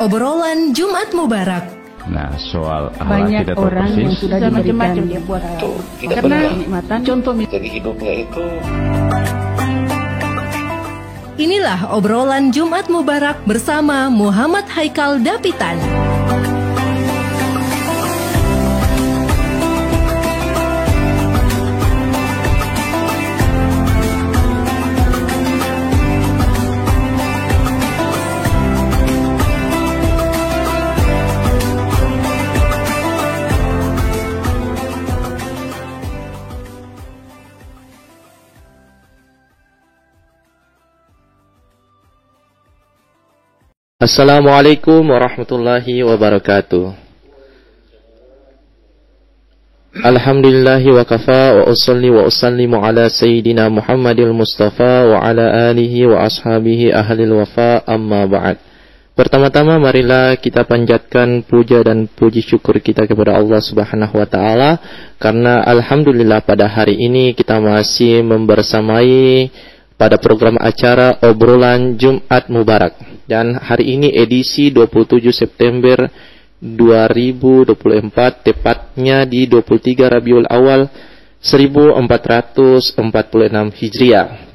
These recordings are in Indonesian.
Obrolan Jumat Mubarak. Nah, soal akhlak banyak kita tahu orang persis. yang sudah diberikan dia buat karena kenikmatan contoh jadi hidupnya itu. Inilah obrolan Jumat Mubarak bersama Muhammad Haikal Dapitan. Assalamualaikum warahmatullahi wabarakatuh. Alhamdulillahi wa kafa wa usalli wa usallimu ala sayyidina Muhammadil Mustafa wa ala alihi wa ashabihi ahlil wafa amma ba'd. Pertama-tama marilah kita panjatkan puja dan puji syukur kita kepada Allah Subhanahu wa taala karena alhamdulillah pada hari ini kita masih membersamai pada program acara obrolan Jumat Mubarak. Dan hari ini edisi 27 September 2024, tepatnya di 23 Rabiul Awal 1446 Hijriah.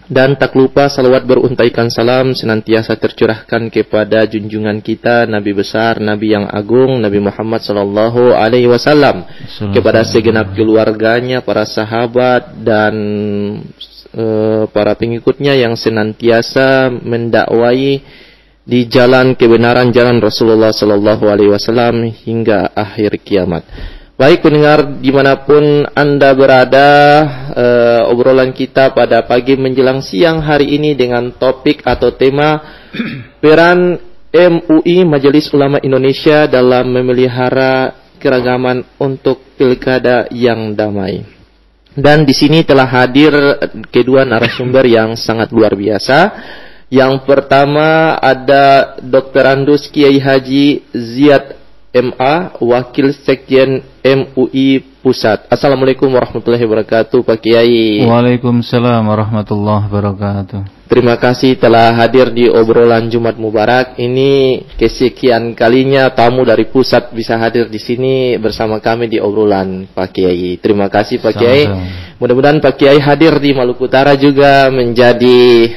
Dan tak lupa salawat beruntaikan salam senantiasa tercurahkan kepada junjungan kita Nabi besar, Nabi yang agung, Nabi Muhammad sallallahu alaihi wasallam, kepada segenap keluarganya, para sahabat dan para pengikutnya yang senantiasa mendakwai di jalan kebenaran, jalan Rasulullah Sallallahu Alaihi Wasallam hingga akhir kiamat. Baik pendengar dimanapun Anda berada, obrolan kita pada pagi menjelang siang hari ini dengan topik atau tema peran MUI Majelis Ulama Indonesia dalam memelihara keragaman untuk pilkada yang damai. Dan di sini telah hadir kedua narasumber yang sangat luar biasa. Yang pertama ada Dr. Andus Kiai Haji Ziyad MA, Wakil Sekjen MUI Pusat. Assalamualaikum warahmatullahi wabarakatuh, Pak Kiai. Waalaikumsalam warahmatullahi wabarakatuh. Terima kasih telah hadir di obrolan Jumat Mubarak. Ini kesekian kalinya tamu dari pusat bisa hadir di sini bersama kami di obrolan, Pak Kiai. Terima kasih Pak Kiai. Mudah-mudahan Pak Kiai hadir di Maluku Utara juga menjadi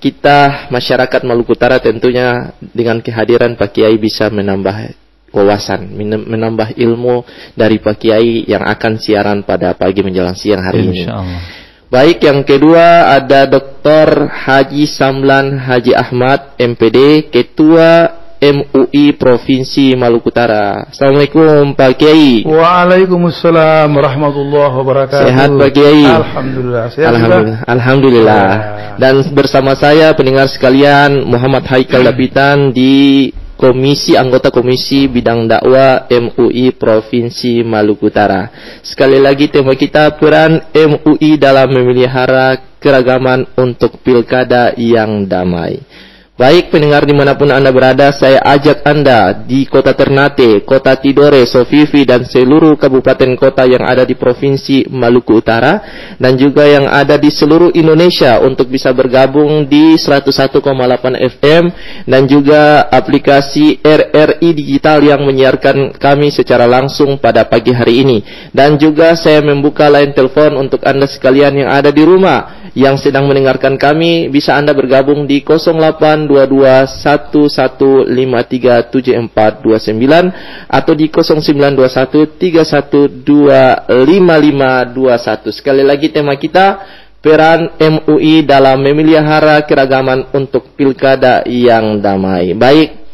kita masyarakat Maluku Utara tentunya dengan kehadiran Pak Kiai bisa menambah wawasan, menambah ilmu dari Pak Kiai yang akan siaran pada pagi menjelang siang hari ini. Baik, yang kedua ada Dr. Haji Samlan Haji Ahmad MPD, Ketua MUI Provinsi Maluku Utara. Assalamualaikum Pak Kiai. Waalaikumsalam warahmatullahi wabarakatuh. Sehat Pak Kiai? Alhamdulillah. Sehat Alhamdulillah. Dan bersama saya pendengar sekalian Muhammad Haikal Dapitan di anggota Komisi Bidang Dakwah MUI Provinsi Maluku Utara. Sekali lagi tema kita peran MUI dalam memelihara keragaman untuk pilkada yang damai. Baik pendengar dimanapun Anda berada, saya ajak Anda di Kota Ternate, Kota Tidore, Sofifi dan seluruh kabupaten kota yang ada di Provinsi Maluku Utara dan juga yang ada di seluruh Indonesia untuk bisa bergabung di 101,8 FM dan juga aplikasi RRI Digital yang menyiarkan kami secara langsung pada pagi hari ini. Dan juga saya membuka line telepon untuk Anda sekalian yang ada di rumah yang sedang mendengarkan kami, bisa Anda bergabung di 082111537429 atau di 092131255521. Sekali lagi tema kita peran MUI dalam memelihara keragaman untuk pilkada yang damai. Baik,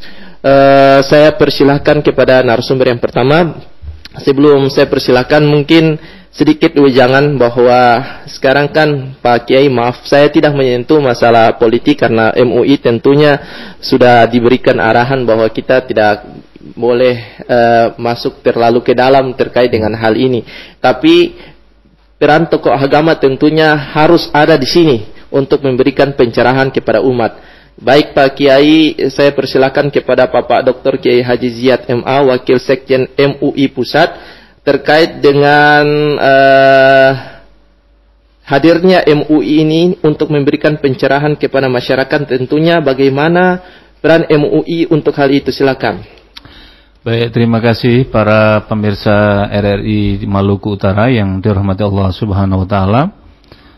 saya persilahkan kepada narasumber yang pertama. Sebelum saya persilahkan mungkin sedikit wejangan bahwa sekarang kan Pak Kiai, maaf saya tidak menyentuh masalah politik karena MUI tentunya sudah diberikan arahan bahwa kita tidak boleh masuk terlalu ke dalam terkait dengan hal ini. Tapi peran tokoh agama tentunya harus ada di sini untuk memberikan pencerahan kepada umat. Baik Pak Kiai, saya persilakan kepada Bapak Dr. Kiai Haji Ziyad MA, Wakil Sekjen MUI Pusat, terkait dengan hadirnya MUI ini untuk memberikan pencerahan kepada masyarakat tentunya bagaimana peran MUI untuk hal itu? Silakan. Baik, terima kasih para pemirsa RRI di Maluku Utara yang dirahmati Allah Subhanahu wa taala.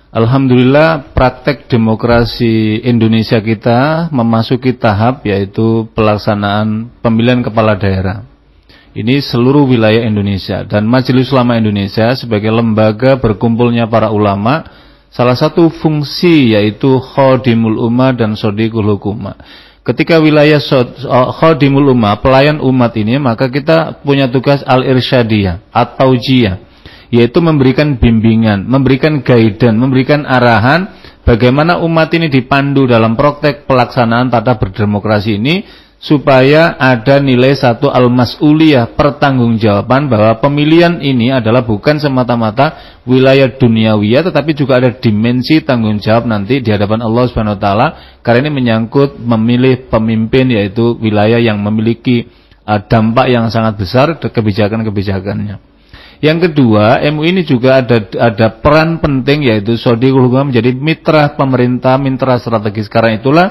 Alhamdulillah, praktek demokrasi Indonesia kita memasuki tahap yaitu pelaksanaan pemilihan kepala daerah. Ini seluruh wilayah Indonesia, dan Majelis Ulama Indonesia sebagai lembaga berkumpulnya para ulama, salah satu fungsi yaitu Khodimul Ummah dan Shodiqul Hukumah. Ketika wilayah Khodimul Ummah, pelayan umat ini, maka kita punya tugas al-irsyadiyah atau taujiyah, yaitu memberikan bimbingan, memberikan guidance, memberikan arahan bagaimana umat ini dipandu dalam praktek pelaksanaan tata berdemokrasi ini, supaya ada nilai satu al-mas'uliyah, pertanggungjawaban bahwa pemilihan ini adalah bukan semata-mata wilayah duniawiyah, tetapi juga ada dimensi tanggung jawab nanti di hadapan Allah Subhanahu wa taala, karena ini menyangkut memilih pemimpin, yaitu wilayah yang memiliki dampak yang sangat besar kebijakan-kebijakannya. Yang kedua, MUI ini juga ada peran penting, yaitu Shodiqul Hukumah, menjadi mitra pemerintah, mitra strategis. Karena itulah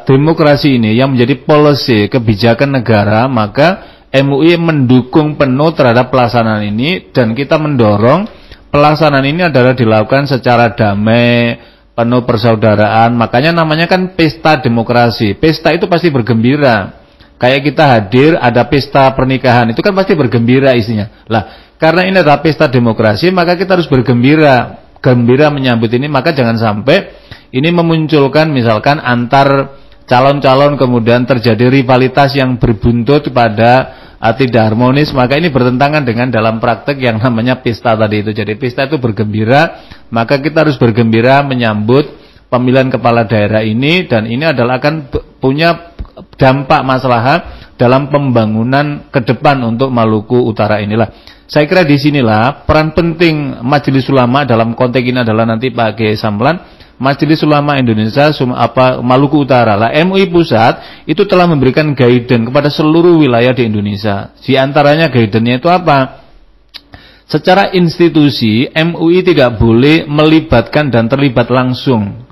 demokrasi ini yang menjadi policy kebijakan negara, maka MUI mendukung penuh terhadap pelaksanaan ini, dan kita mendorong pelaksanaan ini adalah dilakukan secara damai, penuh persaudaraan. Makanya namanya kan pesta demokrasi. Pesta itu pasti bergembira. Kayak kita hadir ada pesta pernikahan, itu kan pasti bergembira isinya. Lah, karena ini adalah pesta demokrasi, maka kita harus bergembira, gembira menyambut ini. Maka jangan sampai ini memunculkan misalkan antar calon-calon kemudian terjadi rivalitas yang berbuntut pada tidak harmonis, maka ini bertentangan dengan dalam praktek yang namanya pesta tadi itu. Jadi pesta itu bergembira, maka kita harus bergembira menyambut pemilihan kepala daerah ini, dan ini adalah akan punya dampak maslahat dalam pembangunan ke depan untuk Maluku Utara inilah. Saya kira di sinilah peran penting Majelis Ulama dalam konteks ini adalah nanti Pak Kiai Samlan, Majelis Ulama Indonesia Maluku Utara lah. MUI Pusat itu telah memberikan guidance kepada seluruh wilayah di Indonesia. Di antaranya guidance-nya itu apa? Secara institusi MUI tidak boleh melibatkan dan terlibat langsung.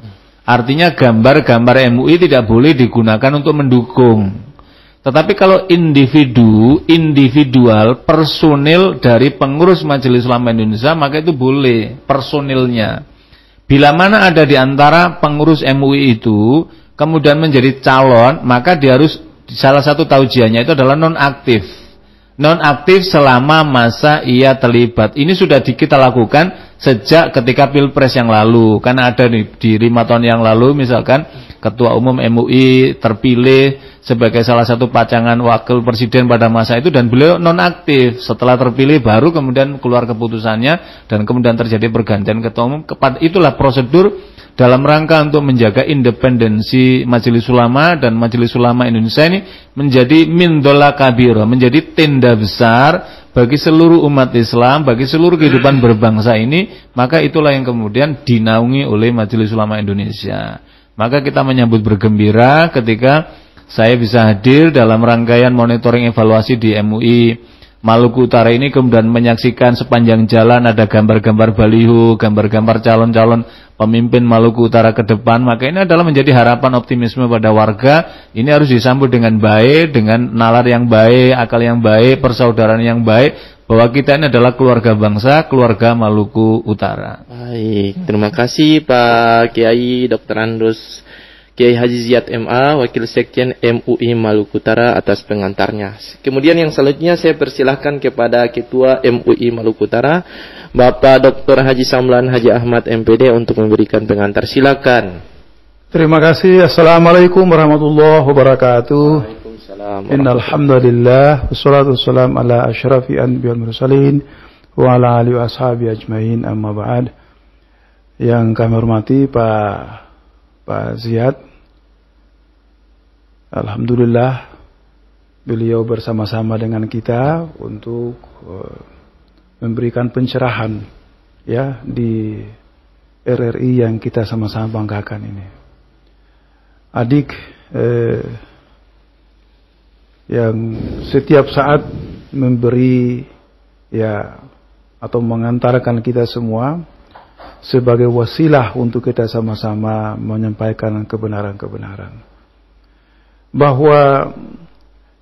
Artinya gambar-gambar MUI tidak boleh digunakan untuk mendukung. Tetapi kalau individual, personil dari pengurus Majelis Ulama Indonesia, maka itu boleh personilnya. Bila mana ada di antara pengurus MUI itu kemudian menjadi calon, maka dia harus, salah satu taujiahnya itu adalah nonaktif. Nonaktif selama masa ia terlibat. Ini sudah kita lakukan sejak ketika Pilpres yang lalu. Karena ada di 5 tahun yang lalu misalkan Ketua Umum MUI terpilih sebagai salah satu pacangan wakil presiden pada masa itu, dan beliau nonaktif. Setelah terpilih baru kemudian keluar keputusannya, dan kemudian terjadi pergantian ketua umum. Itulah prosedur dalam rangka untuk menjaga independensi Majelis Ulama, dan Majelis Ulama Indonesia ini menjadi mindola kabira, menjadi tenda besar bagi seluruh umat Islam, bagi seluruh kehidupan berbangsa ini. Maka itulah yang kemudian dinaungi oleh Majelis Ulama Indonesia. Maka kita menyambut bergembira ketika saya bisa hadir dalam rangkaian monitoring evaluasi di MUI Maluku Utara ini, kemudian menyaksikan sepanjang jalan ada gambar-gambar baliho, gambar-gambar calon-calon pemimpin Maluku Utara ke depan. Maka ini adalah menjadi harapan optimisme pada warga. Ini harus disambut dengan baik, dengan nalar yang baik, akal yang baik, persaudaraan yang baik, bahwa kita ini adalah keluarga bangsa, keluarga Maluku Utara. Baik, terima kasih Pak Kiai Dr. Andrus Kiai Haji Ziyad MA, Wakil Sekjen MUI Maluku Utara atas pengantarnya. Kemudian yang selanjutnya saya persilahkan kepada Ketua MUI Maluku Utara, Bapak Dr. Haji Samlan Haji Ahmad MPD untuk memberikan pengantar. Silakan. Terima kasih. Assalamualaikum warahmatullahi wabarakatuh. Waalaikumsalam. Innal hamdalillah wassalatu wassalamu ala asyrafil anbiya'i wal mursalin wa ala alihi washabihi ajmain, amma ba'd. Yang kami hormati Pak Ziyad, alhamdulillah beliau bersama-sama dengan kita untuk memberikan pencerahan ya di RRI yang kita sama-sama banggakan ini. Adik yang setiap saat memberi ya atau mengantarkan kita semua sebagai wasilah untuk kita sama-sama menyampaikan kebenaran-kebenaran. bahwa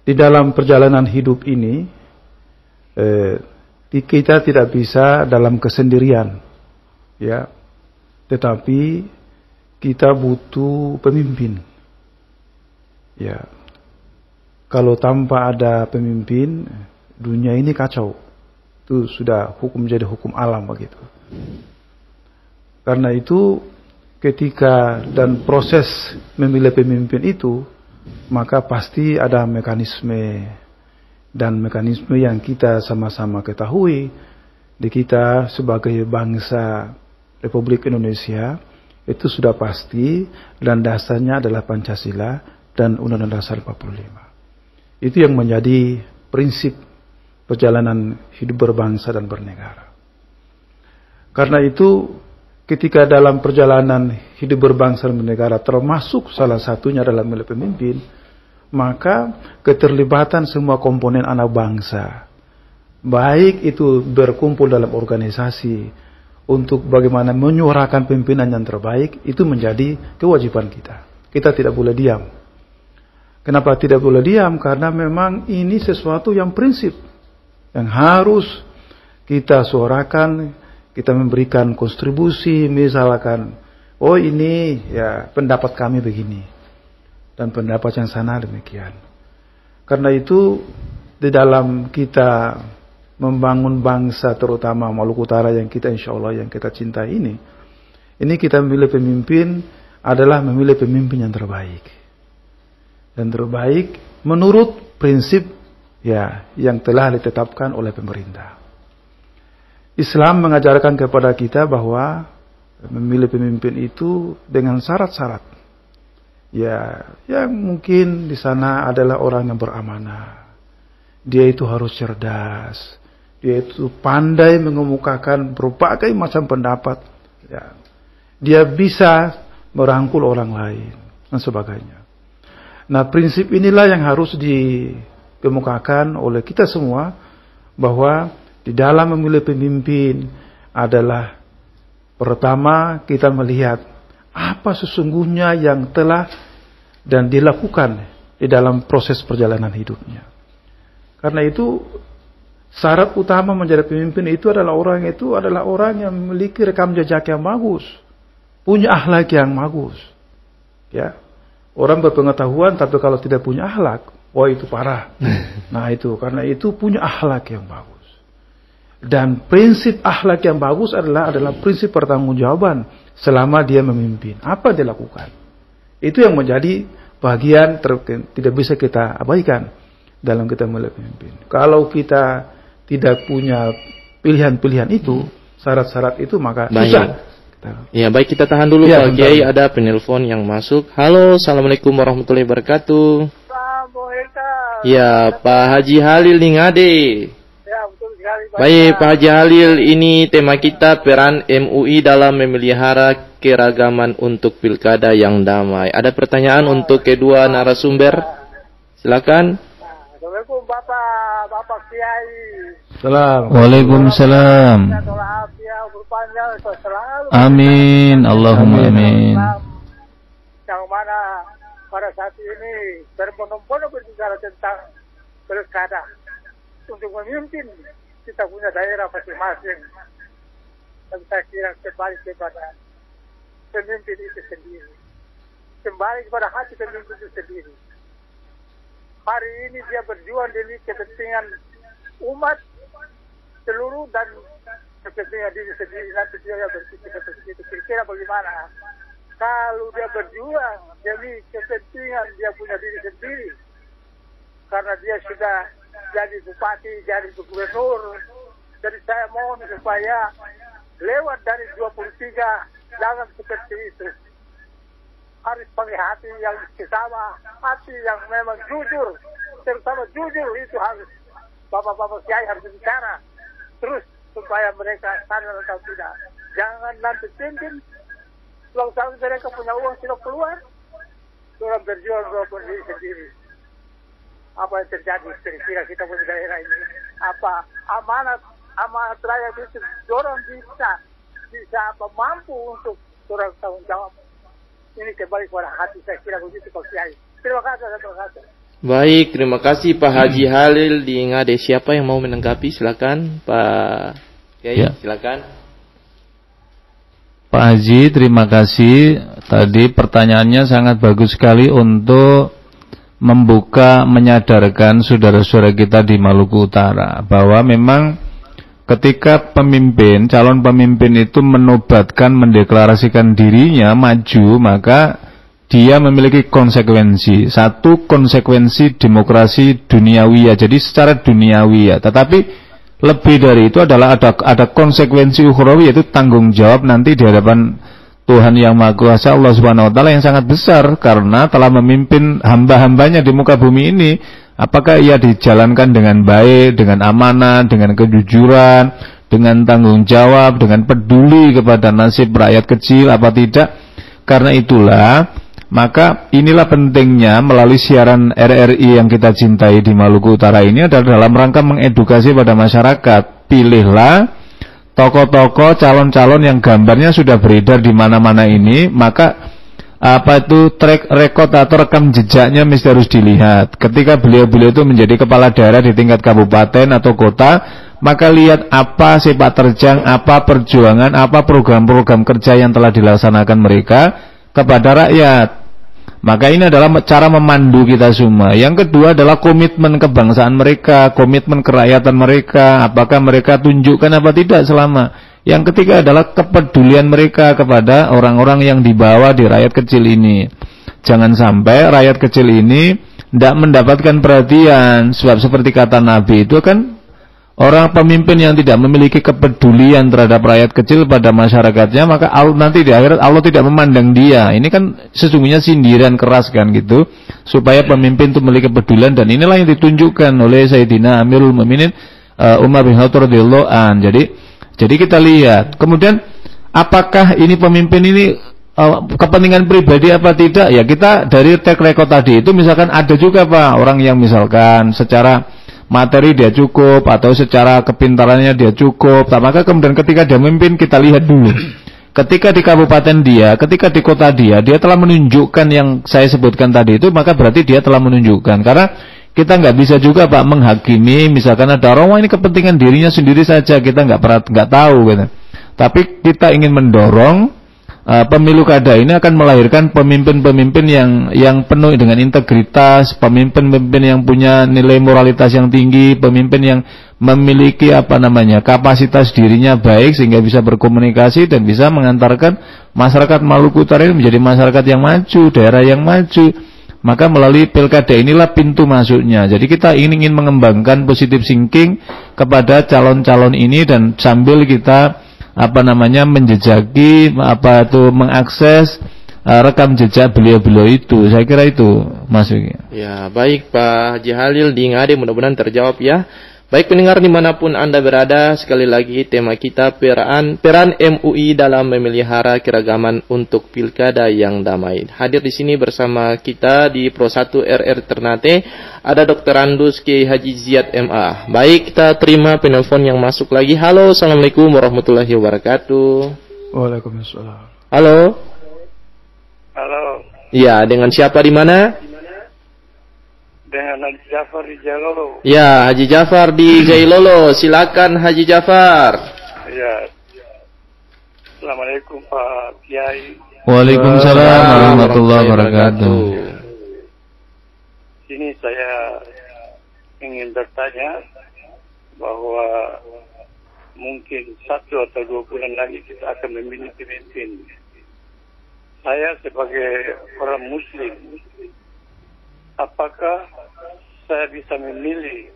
di dalam perjalanan hidup ini kita tidak bisa dalam kesendirian, ya, tetapi kita butuh pemimpin, ya. Kalau tanpa ada pemimpin, dunia ini kacau. Itu sudah jadi hukum alam begitu. Karena itu ketika dan proses memilih pemimpin itu, maka pasti ada mekanisme yang kita sama-sama ketahui di kita sebagai bangsa Republik Indonesia itu sudah pasti, dan dasarnya adalah Pancasila dan Undang-Undang Dasar 45. Itu yang menjadi prinsip perjalanan hidup berbangsa dan bernegara. Karena itu ketika dalam perjalanan hidup berbangsa dan bernegara termasuk salah satunya adalah memilih pemimpin, maka keterlibatan semua komponen anak bangsa, baik itu berkumpul dalam organisasi untuk bagaimana menyuarakan pimpinan yang terbaik, itu menjadi kewajiban kita. Kita tidak boleh diam. Kenapa tidak boleh diam? Karena memang ini sesuatu yang prinsip, yang harus kita suarakan, kita memberikan kontribusi, misalkan, oh ini ya pendapat kami begini, dan pendapat yang sana demikian. Karena itu di dalam kita membangun bangsa, terutama Maluku Utara yang kita insya Allah yang kita cintai ini kita memilih pemimpin adalah memilih pemimpin yang terbaik, dan terbaik menurut prinsip ya yang telah ditetapkan oleh pemerintah. Islam mengajarkan kepada kita bahwa memilih pemimpin itu dengan syarat-syarat. Ya, yang mungkin di sana adalah orang yang beramanah. Dia itu harus cerdas. Dia itu pandai mengemukakan berbagai macam pendapat. Ya. Dia bisa merangkul orang lain dan sebagainya. Nah, prinsip inilah yang harus dikemukakan oleh kita semua, bahwa di dalam memilih pemimpin adalah pertama kita melihat apa sesungguhnya yang telah dan dilakukan di dalam proses perjalanan hidupnya. Karena itu syarat utama menjadi pemimpin itu adalah orang yang memiliki rekam jejak yang bagus, punya akhlak yang bagus. Ya, orang berpengetahuan tapi kalau tidak punya akhlak, wah itu parah. Nah itu karena itu punya akhlak yang bagus. Dan prinsip akhlak yang bagus adalah prinsip pertanggungjawaban selama dia memimpin. Apa dia lakukan? Itu yang menjadi bagian tidak bisa kita abaikan dalam kita memilih pemimpin. Kalau kita tidak punya pilihan-pilihan itu, syarat-syarat itu, maka susah. Ya, baik, kita tahan dulu ya, Pak Kiai, ada penelpon yang masuk. Halo, Assalamualaikum warahmatullahi wabarakatuh. Ya, Pak Haji Halil Ningade. Baik, Pak Haji Halil, ini tema kita peran MUI dalam memelihara keragaman untuk pilkada yang damai. Ada pertanyaan untuk kedua narasumber? Silakan. Assalamualaikum Bapak Kiai. Waalaikumsalam. Amin, Allahumma amin. Yang mana pada saat ini berbondong-bondong berbicara tentang pilkada untuk memimpin kita punya daerah masing-masing. Dan saya kira kembali kepada pemimpin itu sendiri, kembali kepada hati pemimpin itu sendiri. Hari ini dia berjuang demi kepentingan umat seluruh dan kepentingan diri sendiri. Nanti dia berpikir seperti itu. Kira-kira bagaimana kalau dia berjuang demi kepentingan dia punya diri sendiri, karena dia sudah jadi bupati, jadi gubernur. Jadi saya mohon supaya lewat dari 23 jangan seperti itu. Harus pakai hati yang sama, hati yang memang jujur, terutama jujur itu harus. Bapak-bapak Kiai harus bicara terus supaya mereka sadar atau tidak. Jangan nanti pimpin, kalau mereka punya uang sudah keluar, sudah berjuang walaupun diri sendiri. Apa yang terjadi kira-kira kita punya daerah ini? Apa amanat rakyat itu orang bisa mampu untuk orang tanggung jawab. Ini kembali kepada hati, saya kira begitu Pak Kiai. Terima kasih. Baik, terima kasih Pak Haji Halil di Ngade. Siapa yang mau menanggapi? Silakan Pak Kiai, Ya. silakan. Pak Haji, terima kasih. Tadi pertanyaannya sangat bagus sekali untuk membuka, menyadarkan saudara-saudara kita di Maluku Utara bahwa memang ketika pemimpin, calon pemimpin itu menobatkan, mendeklarasikan dirinya maju, maka dia memiliki konsekuensi. Satu, konsekuensi demokrasi duniawi ya, jadi secara duniawi ya. Tetapi lebih dari itu adalah ada konsekuensi ukhrawi, yaitu tanggung jawab nanti di hadapan Tuhan Yang Maha Kuasa, Allah Subhanahu wa taala, yang sangat besar karena telah memimpin hamba-hambanya di muka bumi ini. Apakah ia dijalankan dengan baik, dengan amanah, dengan kejujuran, dengan tanggung jawab, dengan peduli kepada nasib rakyat kecil apa tidak? Karena itulah, maka inilah pentingnya melalui siaran RRI yang kita cintai di Maluku Utara ini adalah dalam rangka mengedukasi pada masyarakat. Pilihlah tokoh-tokoh, calon-calon yang gambarnya sudah beredar di mana-mana ini, maka track record atau rekam jejaknya mesti harus dilihat. Ketika beliau-beliau itu menjadi kepala daerah di tingkat kabupaten atau kota, maka lihat apa sepak terjang, apa perjuangan, apa program-program kerja yang telah dilaksanakan mereka kepada rakyat. Maka ini adalah cara memandu kita semua. Yang kedua adalah komitmen kebangsaan mereka, komitmen kerakyatan mereka, apakah mereka tunjukkan apa tidak selama. Yang ketiga adalah kepedulian mereka kepada orang-orang yang dibawa di rakyat kecil ini. Jangan sampai rakyat kecil ini tidak mendapatkan perhatian, sebab seperti kata Nabi itu kan, orang pemimpin yang tidak memiliki kepedulian terhadap rakyat kecil pada masyarakatnya, maka nanti di akhirat Allah tidak memandang dia. Ini kan sesungguhnya sindiran keras kan gitu, supaya pemimpin itu memiliki kepedulian, dan inilah yang ditunjukkan oleh Sayyidina Amirul Mukminin Umar bin Khattab radhiyallahu an. Jadi kita lihat, kemudian apakah ini pemimpin ini kepentingan pribadi apa tidak? Ya kita dari track record tadi itu misalkan ada juga Pak orang yang misalkan secara materi dia cukup atau secara kepintarannya dia cukup, maka kemudian ketika dia memimpin kita lihat dulu. Ketika di kabupaten dia, ketika di kota dia telah menunjukkan yang saya sebutkan tadi itu, maka berarti dia telah menunjukkan. Karena kita nggak bisa juga Pak menghakimi, misalkan ada orang wah ini kepentingan dirinya sendiri saja, kita nggak tahu gitu. Tapi kita ingin mendorong pemilu kada ini akan melahirkan pemimpin-pemimpin yang penuh dengan integritas, pemimpin-pemimpin yang punya nilai moralitas yang tinggi, pemimpin yang memiliki kapasitas dirinya baik sehingga bisa berkomunikasi dan bisa mengantarkan masyarakat Maluku Utara ini menjadi masyarakat yang maju, daerah yang maju. Maka melalui pilkada inilah pintu masuknya. Jadi kita ingin mengembangkan positive thinking kepada calon-calon ini, dan sambil kita menjejaki mengakses rekam jejak beliau-beliau itu. Saya kira itu Mas Wiki. Ya, baik Pak Haji Halil di Ngade, mudah-mudahan terjawab ya. Baik pendengar dimanapun Anda berada, sekali lagi tema kita peran MUI dalam memelihara keragaman untuk pilkada yang damai. Hadir di sini bersama kita di Pro 1 RR Ternate ada Dr. Andus Kiai Haji Ziyad MA. Baik, kita terima penelpon yang masuk lagi. Halo, assalamualaikum warahmatullahi wabarakatuh. Waalaikumsalam. Halo. Halo. Ya, dengan siapa di mana? Dengan Haji Jafar di Jailolo. Ya, Haji Jafar di Jailolo. Silakan Haji Jafar. Ya. Assalamualaikum Pak Kiai. Waalaikumsalam warahmatullahi wabarakatuh. Sini saya ingin bertanya bahwa mungkin 1 atau 2 bulan lagi kita akan memilih pemimpin. Saya sebagai orang Muslim, apakah saya bisa memilih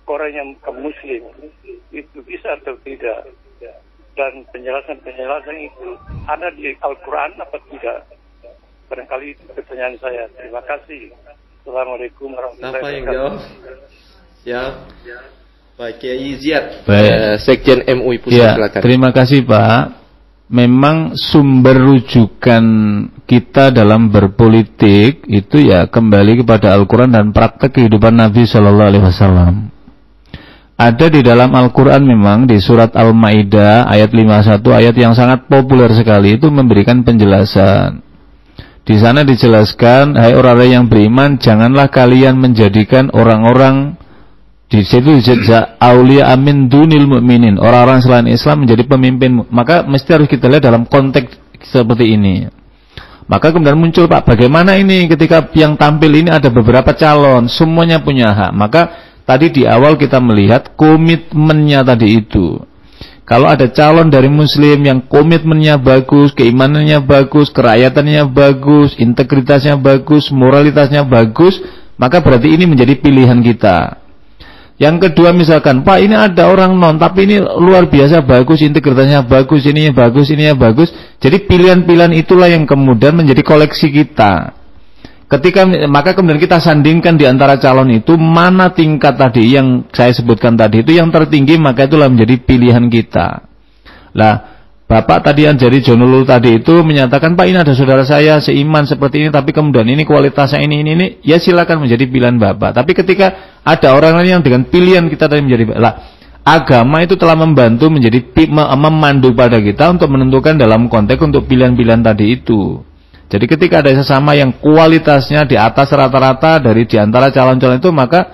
orang yang bukan Muslim? Itu bisa atau tidak? Dan penjelasan-penjelasan itu ada di Al-Quran apa tidak? Barangkali itu pertanyaan saya. Terima kasih. Assalamualaikum warahmatullahi Siapa yang wabarakatuh. jawab? Ya. Pak Kiai Ziyad, Baik. Sekjen MUI Pusat, Ya, silakan. terima kasih Pak. Memang sumber rujukan kita dalam berpolitik itu ya kembali kepada Al-Quran dan praktek kehidupan Nabi Shallallahu Alaihi Wasallam. Ada di dalam Al-Quran memang di surat Al-Maidah ayat 51, ayat yang sangat populer sekali itu memberikan penjelasan. Di sana dijelaskan, hai orang-orang yang beriman, janganlah kalian menjadikan orang-orang di situ aulia amin dunil mu'minin, orang-orang selain Islam menjadi pemimpin. Maka mesti harus kita lihat dalam konteks seperti ini. Maka kemudian muncul, Pak, bagaimana ini ketika yang tampil ini ada beberapa calon, semuanya punya hak. Maka tadi di awal kita melihat komitmennya tadi itu. Kalau ada calon dari Muslim yang komitmennya bagus, keimanannya bagus, keraayatannya bagus, integritasnya bagus, moralitasnya bagus, maka berarti ini menjadi pilihan kita. Yang kedua misalkan, Pak, ini ada orang non, tapi ini luar biasa bagus, integritasnya bagus, ininya bagus, ininya bagus. Jadi pilihan-pilihan itulah yang kemudian menjadi koleksi kita. Maka kemudian kita sandingkan di antara calon itu, mana tingkat tadi yang saya sebutkan tadi itu yang tertinggi, maka itulah menjadi pilihan kita. Lah, Bapak tadi yang jadi Jonulul tadi itu menyatakan, Pak, ini ada saudara saya seiman seperti ini, tapi kemudian ini kualitasnya ini, ya silakan menjadi pilihan Bapak. Tapi ketika ada orang lain yang dengan pilihan kita tadi menjadi, lah, agama itu telah membantu menjadi memandu pada kita untuk menentukan dalam konteks untuk pilihan-pilihan tadi itu. Jadi ketika ada sesama yang kualitasnya di atas rata-rata dari di antara calon-calon itu, maka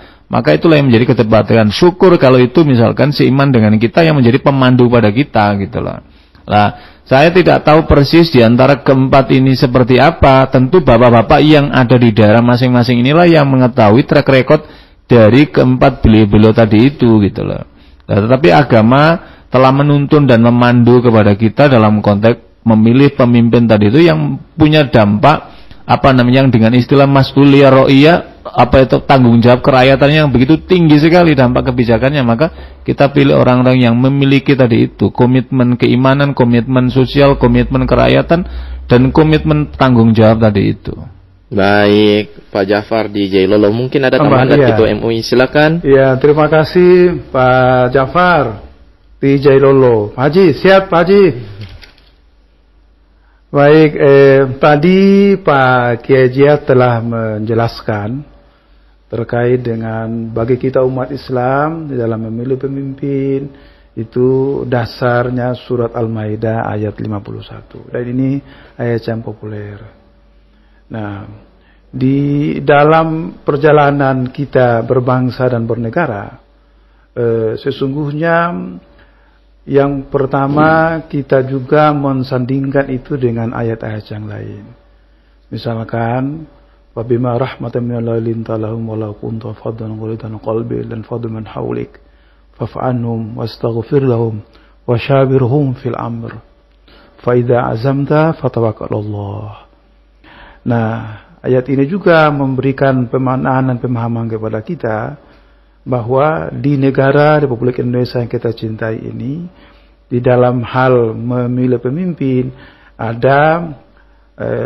itulah yang menjadi ketepatan. Syukur kalau itu misalkan seiman dengan kita yang menjadi pemandu pada kita gitu loh. Lah, saya tidak tahu persis di antara keempat ini seperti apa. Tentu bapak-bapak yang ada di daerah masing-masing inilah yang mengetahui track record dari keempat beliau-beliau tadi itu gitu loh. Nah, tetapi agama telah menuntun dan memandu kepada kita dalam konteks memilih pemimpin tadi itu yang punya dampak yang dengan istilah mas'uliyah ro'iyah, itu tanggung jawab keraayatannya yang begitu tinggi sekali dampak kebijakannya. Maka kita pilih orang-orang yang memiliki tadi itu komitmen keimanan, komitmen sosial, komitmen kerakyatan, dan komitmen tanggung jawab tadi itu. Baik, Pak Jafar di Jailolo, mungkin ada tambahan dari Ketua MUI, silakan. Ya, terima kasih Pak Jafar di Jailolo. Pak Haji, siap Pak Haji. Baik, tadi Pak Kiai Jiyad telah menjelaskan terkait dengan bagi kita umat Islam di dalam memilih pemimpin itu dasarnya surat Al-Maidah ayat 51. Dan ini ayat yang populer. Nah, di dalam perjalanan kita berbangsa dan bernegara, sesungguhnya yang pertama kita juga mensandingkan itu dengan ayat-ayat yang lain. Misalkan, "Wabima rahmatan minallahi linta lahum walau kunta faddan ghalidan qalbi lan faddu min hawlik faf'anhum wastaghfir lahum wasyawirhum fil amr fa idza azamta fatawakkalallah." Nah, ayat ini juga memberikan pemahaman kepada kita bahwa di negara Republik Indonesia yang kita cintai ini, di dalam hal memilih pemimpin ada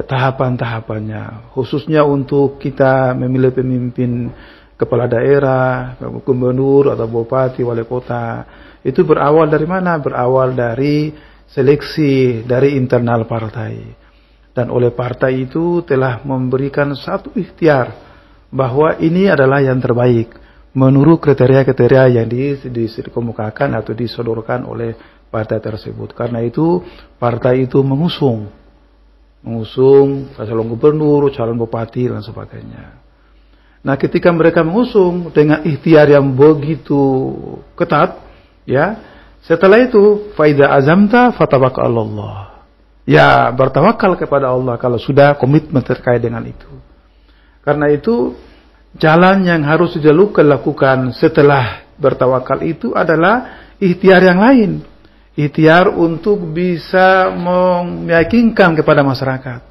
tahapan-tahapannya, khususnya untuk kita memilih pemimpin kepala daerah, gubernur atau bupati, wali kota. Itu berawal dari mana? Berawal dari seleksi dari internal partai. Dan oleh partai itu telah memberikan satu ikhtiar bahwa ini adalah yang terbaik menurut kriteria-kriteria yang dikemukakan atau disodorkan oleh partai tersebut. Karena itu partai itu mengusung calon gubernur, calon bupati dan sebagainya. Nah, ketika mereka mengusung dengan ikhtiar yang begitu ketat, ya, setelah itu faida azamta fatawakkalallah. Ya, bertawakal kepada Allah kalau sudah komitmen terkait dengan itu. Karena itu jalan yang harus dilakukan setelah bertawakal itu adalah ikhtiar yang lain. Ikhtiar untuk bisa meyakinkan kepada masyarakat.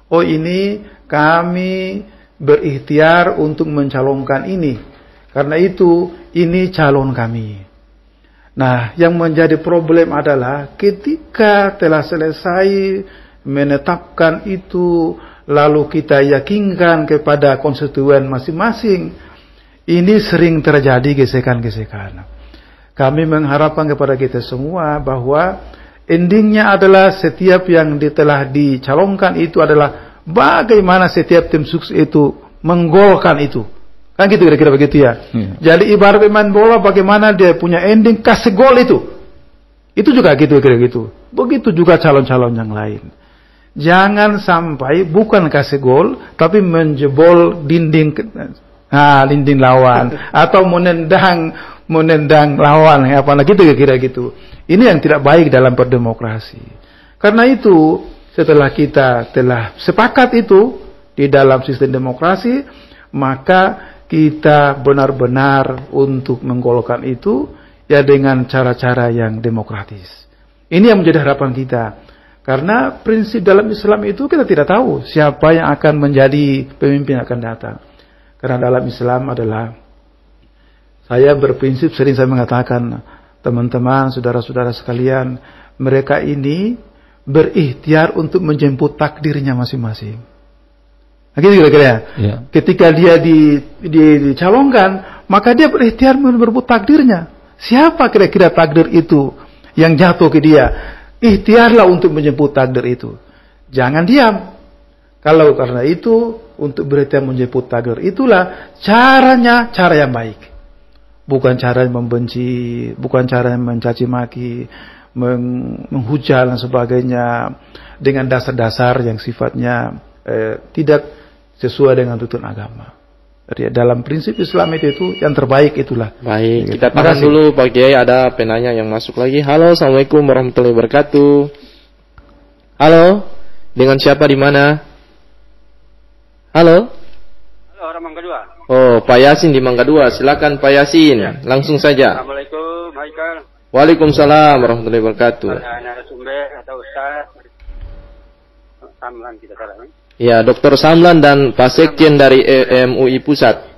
Oh, ini kami berikhtiar untuk mencalonkan ini. Karena itu ini calon kami. Nah, yang menjadi problem adalah ketika telah selesai menetapkan itu, lalu kita yakinkan kepada konstituen masing-masing, ini sering terjadi gesekan-gesekan. Kami mengharapkan kepada kita semua bahwa endingnya adalah setiap yang telah dicalonkan itu adalah bagaimana setiap tim sukses itu menggolkan itu. Kan gitu kira-kira begitu ya. Jadi ibarat pemain bola bagaimana dia punya ending kasih gol itu. Itu juga gitu kira-kira gitu. Begitu juga calon-calon yang lain. jangan sampai bukan kasih gol, tapi menjebol dinding lawan atau menendang lawan, apalagi itu kira gitu. Ini yang tidak baik dalam berdemokrasi. Karena itu, setelah kita telah sepakat itu di dalam sistem demokrasi, maka kita benar-benar untuk menggolkan itu ya dengan cara-cara yang demokratis. Ini yang menjadi harapan kita. Karena prinsip dalam Islam itu kita tidak tahu siapa yang akan menjadi pemimpin yang akan datang. Karena dalam Islam adalah, saya berprinsip, sering saya mengatakan, teman-teman, saudara-saudara sekalian, mereka ini berikhtiar untuk menjemput takdirnya masing-masing. Nah, gitu kira-kira ya. Ketika dia dicalonkan, maka dia berikhtiar merebut takdirnya. Siapa kira-kira takdir itu yang jatuh ke dia? Ikhtiarlah untuk menjemput takdir itu. Jangan diam. Kalau karena itu, untuk berikhtiar menjemput takdir itulah caranya, cara yang baik. Bukan cara yang membenci, bukan cara yang mencaci maki, menghujat dan sebagainya, dengan dasar-dasar yang sifatnya tidak sesuai dengan tuntunan agama. Jadi dalam prinsip Islam itu yang terbaik itulah. Baik, kita tahan dulu Pak Kiai, ada penanya yang masuk lagi. Halo, Assalamualaikum warahmatullahi wabarakatuh. Halo, dengan siapa di mana? Halo? Halo, orang Mangga 2. Oh, Pak Yasin di Mangga 2. Silakan Pak Yasin, ya. Langsung saja. Assalamualaikum, Haikal. Waalaikumsalam warahmatullahi wabarakatuh. Ada narasumber atau Ustaz Samlan kita salah. Ya, Dr. Samlan dan Pak Sekjen dari MUI Pusat.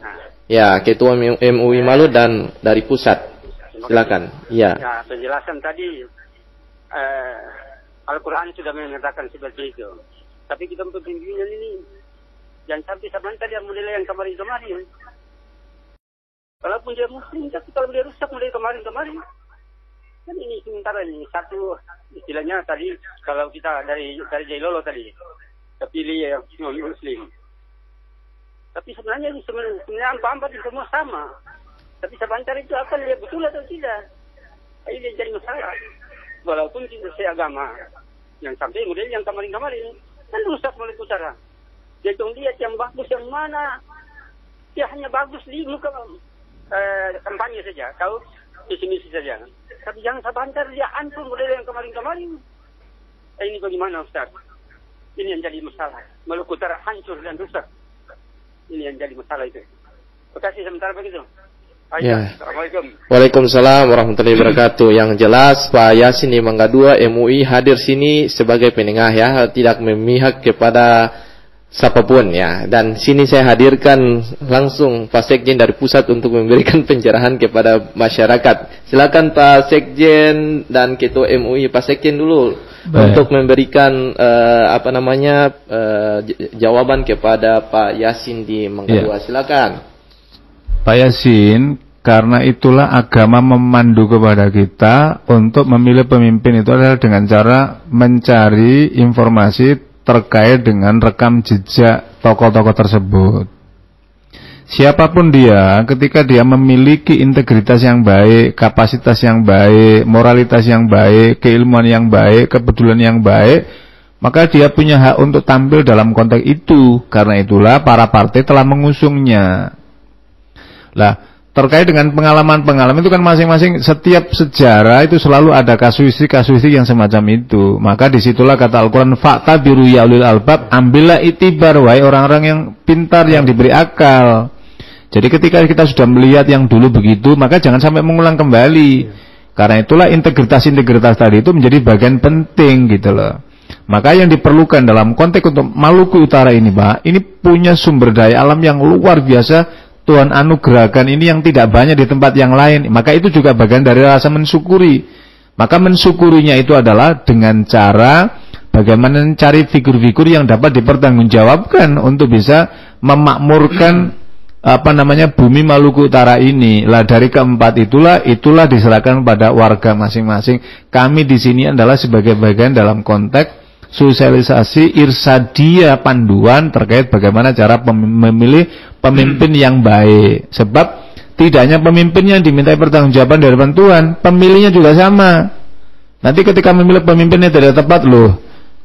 Ya, Ketua MUI Malut dan dari Pusat. Silakan. Ya. Ya, penjelasan tadi Al-Quran sudah mengatakan seperti itu. Tapi kita untuk pimpinan ini jangan sampai sebentar dia mulai yang kemarin-kemarin. Walaupun dia muslim, tapi kalau dia rusak mulai kemarin-kemarin. Kan ini sementara ini satu istilahnya tadi kalau kita dari Jailolo tadi terpilih yang muslim. Tapi sebenarnya ini sebenarnya apa-apa itu semua sama. Tapi sebentar itu akan dia betul atau tidak. Ini dia jadi masalah. Walaupun kita seagama yang sampai model yang kemarin-kemarin kan rusak mulai utara. Dia lihat yang bagus yang mana. Dia hanya bagus di muka kampanye saja. Tahu visi-misi saja. Tapi jangan sebentar dia hancur model yang kemarin-kemarin. Ini bagaimana Ustaz? Ini yang jadi masalah. Maluku Utara hancur dan rusak. Ini yang jadi masalah itu. Terima kasih sementara begitu. Ya. Assalamualaikum. Waalaikumsalam warahmatullahi wabarakatuh. Yang jelas Pak Yasin di Mangga 2 MUI hadir sini sebagai penengah ya, tidak memihak kepada siapapun ya. Dan sini saya hadirkan langsung Pak Sekjen dari pusat untuk memberikan pencerahan kepada masyarakat. Silakan Pak Sekjen dan Ketua MUI. Pak Sekjen dulu. Baik. Untuk memberikan jawaban kepada Pak Yasin di Mangga 2. Silakan. Pak Yasin, karena itulah agama memandu kepada kita untuk memilih pemimpin itu adalah dengan cara mencari informasi terkait dengan rekam jejak tokoh-tokoh tersebut. Siapapun dia, ketika dia memiliki integritas yang baik, kapasitas yang baik, moralitas yang baik, keilmuan yang baik, kepedulian yang baik, maka dia punya hak untuk tampil dalam konteks itu. Karena itulah para partai telah mengusungnya. Lah, terkait dengan pengalaman-pengalaman itu kan masing-masing, setiap sejarah itu selalu ada kasuistik-kasuistik yang semacam itu. Maka disitulah kata Al-Quran, fa'tabiru ya ulil albab, ambillah itibar wahai orang-orang yang pintar, yang diberi akal. Jadi ketika kita sudah melihat yang dulu begitu, maka jangan sampai mengulang kembali. Karena itulah integritas-integritas tadi itu menjadi bagian penting gitu loh. Maka yang diperlukan dalam konteks untuk Maluku Utara ini Pak, ini punya sumber daya alam yang luar biasa. Tuhan anugerahkan ini yang tidak banyak di tempat yang lain. Maka itu juga bagian dari rasa mensyukuri. Maka mensyukurinya itu adalah dengan cara bagaimana mencari figur-figur yang dapat dipertanggungjawabkan untuk bisa memakmurkan bumi Maluku Utara ini. Lah dari keempat itulah diserahkan pada warga masing-masing. Kami di sini adalah sebagai bagian dalam konteks sosialisasi irsadia panduan terkait bagaimana cara memilih pemimpin yang baik. Sebab tidak hanya pemimpin yang dimintai pertanggungjawaban dari Tuhan, pemilihnya juga sama. Nanti ketika memilih pemimpin yang tidak tepat loh,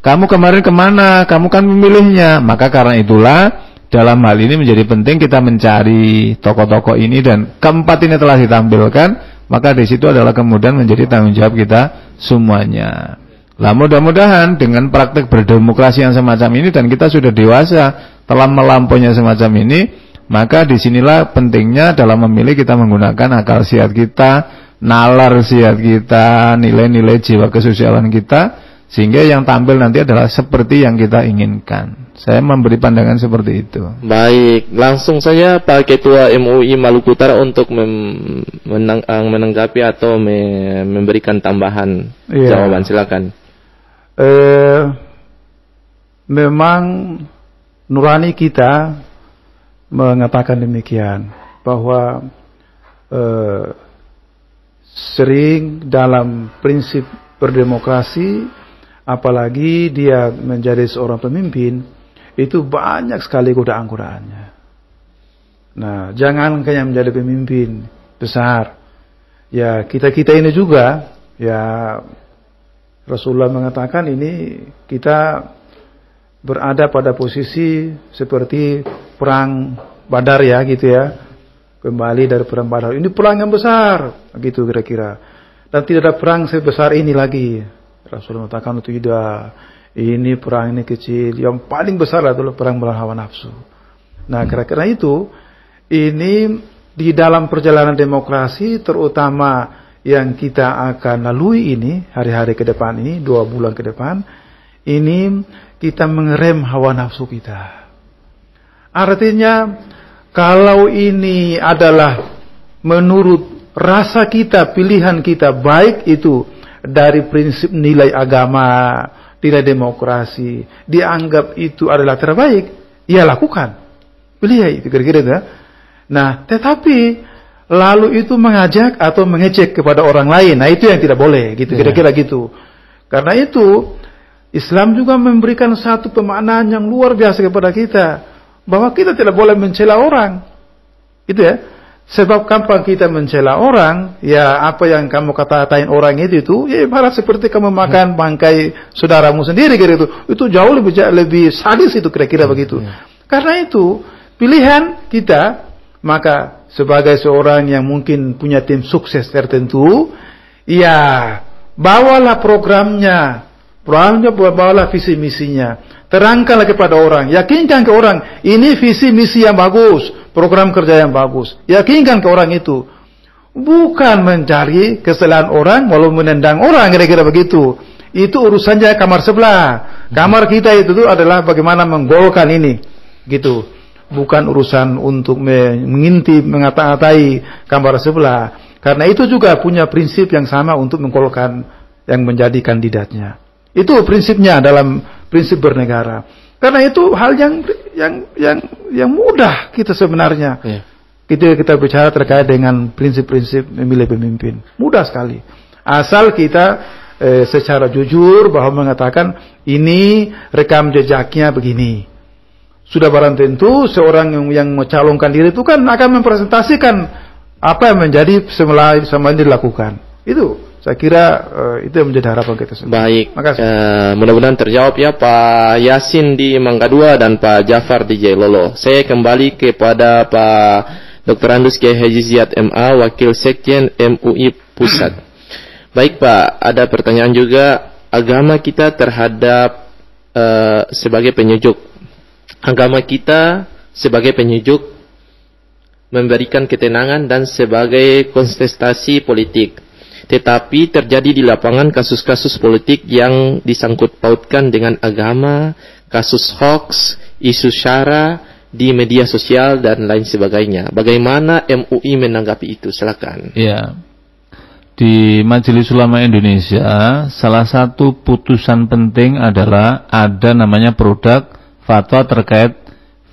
Kamu kemarin kemana? Kamu kan memilihnya. Maka karena itulah dalam hal ini menjadi penting kita mencari tokoh-tokoh ini, dan keempat ini telah ditampilkan. Maka di situ adalah kemudian menjadi tanggung jawab kita semuanya. Lah mudah-mudahan dengan praktek berdemokrasi yang semacam ini, dan kita sudah dewasa telah melampauinya semacam ini, maka disinilah pentingnya dalam memilih kita menggunakan akal sehat kita, nalar sehat kita, nilai-nilai jiwa kesosialan kita, sehingga yang tampil nanti adalah seperti yang kita inginkan. Saya memberi pandangan seperti itu. Baik, langsung saja Pak Ketua MUI Maluku Utara untuk menanggapi atau memberikan tambahan jawaban. Silakan. Memang nurani kita mengatakan demikian, bahwa sering dalam prinsip berdemokrasi, apalagi dia menjadi seorang pemimpin, itu banyak sekali godaan-godaannya. Nah, jangan hanya menjadi pemimpin besar. Ya, kita ini juga, ya Rasulullah mengatakan ini kita berada pada posisi seperti perang Badar ya, gitu ya. Kembali dari perang Badar. Ini perang yang besar, gitu kira-kira. Dan tidak ada perang sebesar ini lagi. Rasulullah mengatakan itu tidak, ini perang ini kecil, yang paling besar adalah perang melawan hawa nafsu. Nah, kira-kira itu, ini di dalam perjalanan demokrasi, terutama yang kita akan lalui ini, hari-hari ke depan ini, 2 bulan ke depan, ini kita mengerem hawa nafsu kita. Artinya, kalau ini adalah menurut rasa kita, pilihan kita, baik itu dari prinsip nilai agama, nilai demokrasi, dianggap itu adalah terbaik, ya lakukan. Pilih itu kira-kira itu. Nah, tetapi lalu itu mengajak atau mengecek kepada orang lain, nah itu yang tidak boleh, gitu kira-kira gitu. Karena itu Islam juga memberikan satu pemaknaan yang luar biasa kepada kita, bahwa kita tidak boleh mencela orang, gitu ya. Sebab kapan kita mencela orang, ya apa yang kamu katain orang itu ya ibarat seperti kamu makan bangkai saudaramu sendiri, gitu. Itu jauh lebih sadis itu, kira-kira begitu. Karena itu pilihan kita, maka sebagai seorang yang mungkin punya tim sukses tertentu, ya bawalah programnya, bawalah visi misinya, terangkanlah kepada orang, yakinkan ke orang ini visi misi yang bagus, program kerja yang bagus, yakinkan ke orang itu, bukan mencari kesalahan orang walau menendang orang, kira-kira begitu. Itu urusannya kamar sebelah. Kamar kita itu adalah bagaimana menggolkan ini, gitu. Bukan urusan untuk mengintip, mengata-ngatai kamar sebelah. Karena itu juga punya prinsip yang sama untuk menggolkan yang menjadi kandidatnya. Itu prinsipnya dalam prinsip bernegara. Karena itu hal yang mudah kita sebenarnya. Kita bicara terkait dengan prinsip-prinsip memilih pemimpin. Mudah sekali. Asal kita secara jujur bahwa mengatakan ini rekam jejaknya begini. Sudah barang tentu seorang yang mencalonkan diri itu kan akan mempresentasikan apa yang menjadi sama yang dilakukan. Itu saya kira itu yang menjadi harapan kita semua. Baik, makasih. Mudah-mudahan terjawab ya Pak Yasin di Mangga 2 dan Pak Jafar di Jailolo. Saya kembali kepada Pak Dr. Andus Kiai Haji Ziyad MA, Wakil Sekjen MUI Pusat. Baik Pak, ada pertanyaan juga, agama kita terhadap sebagai penyejuk. Agama kita sebagai penyejuk, memberikan ketenangan dan sebagai kontestasi politik. Tetapi terjadi di lapangan kasus-kasus politik yang disangkut pautkan dengan agama, kasus hoax, isu syara di media sosial dan lain sebagainya. Bagaimana MUI menanggapi itu? Silakan. Ya. Di Majelis Ulama Indonesia, salah satu putusan penting adalah ada namanya produk fatwa terkait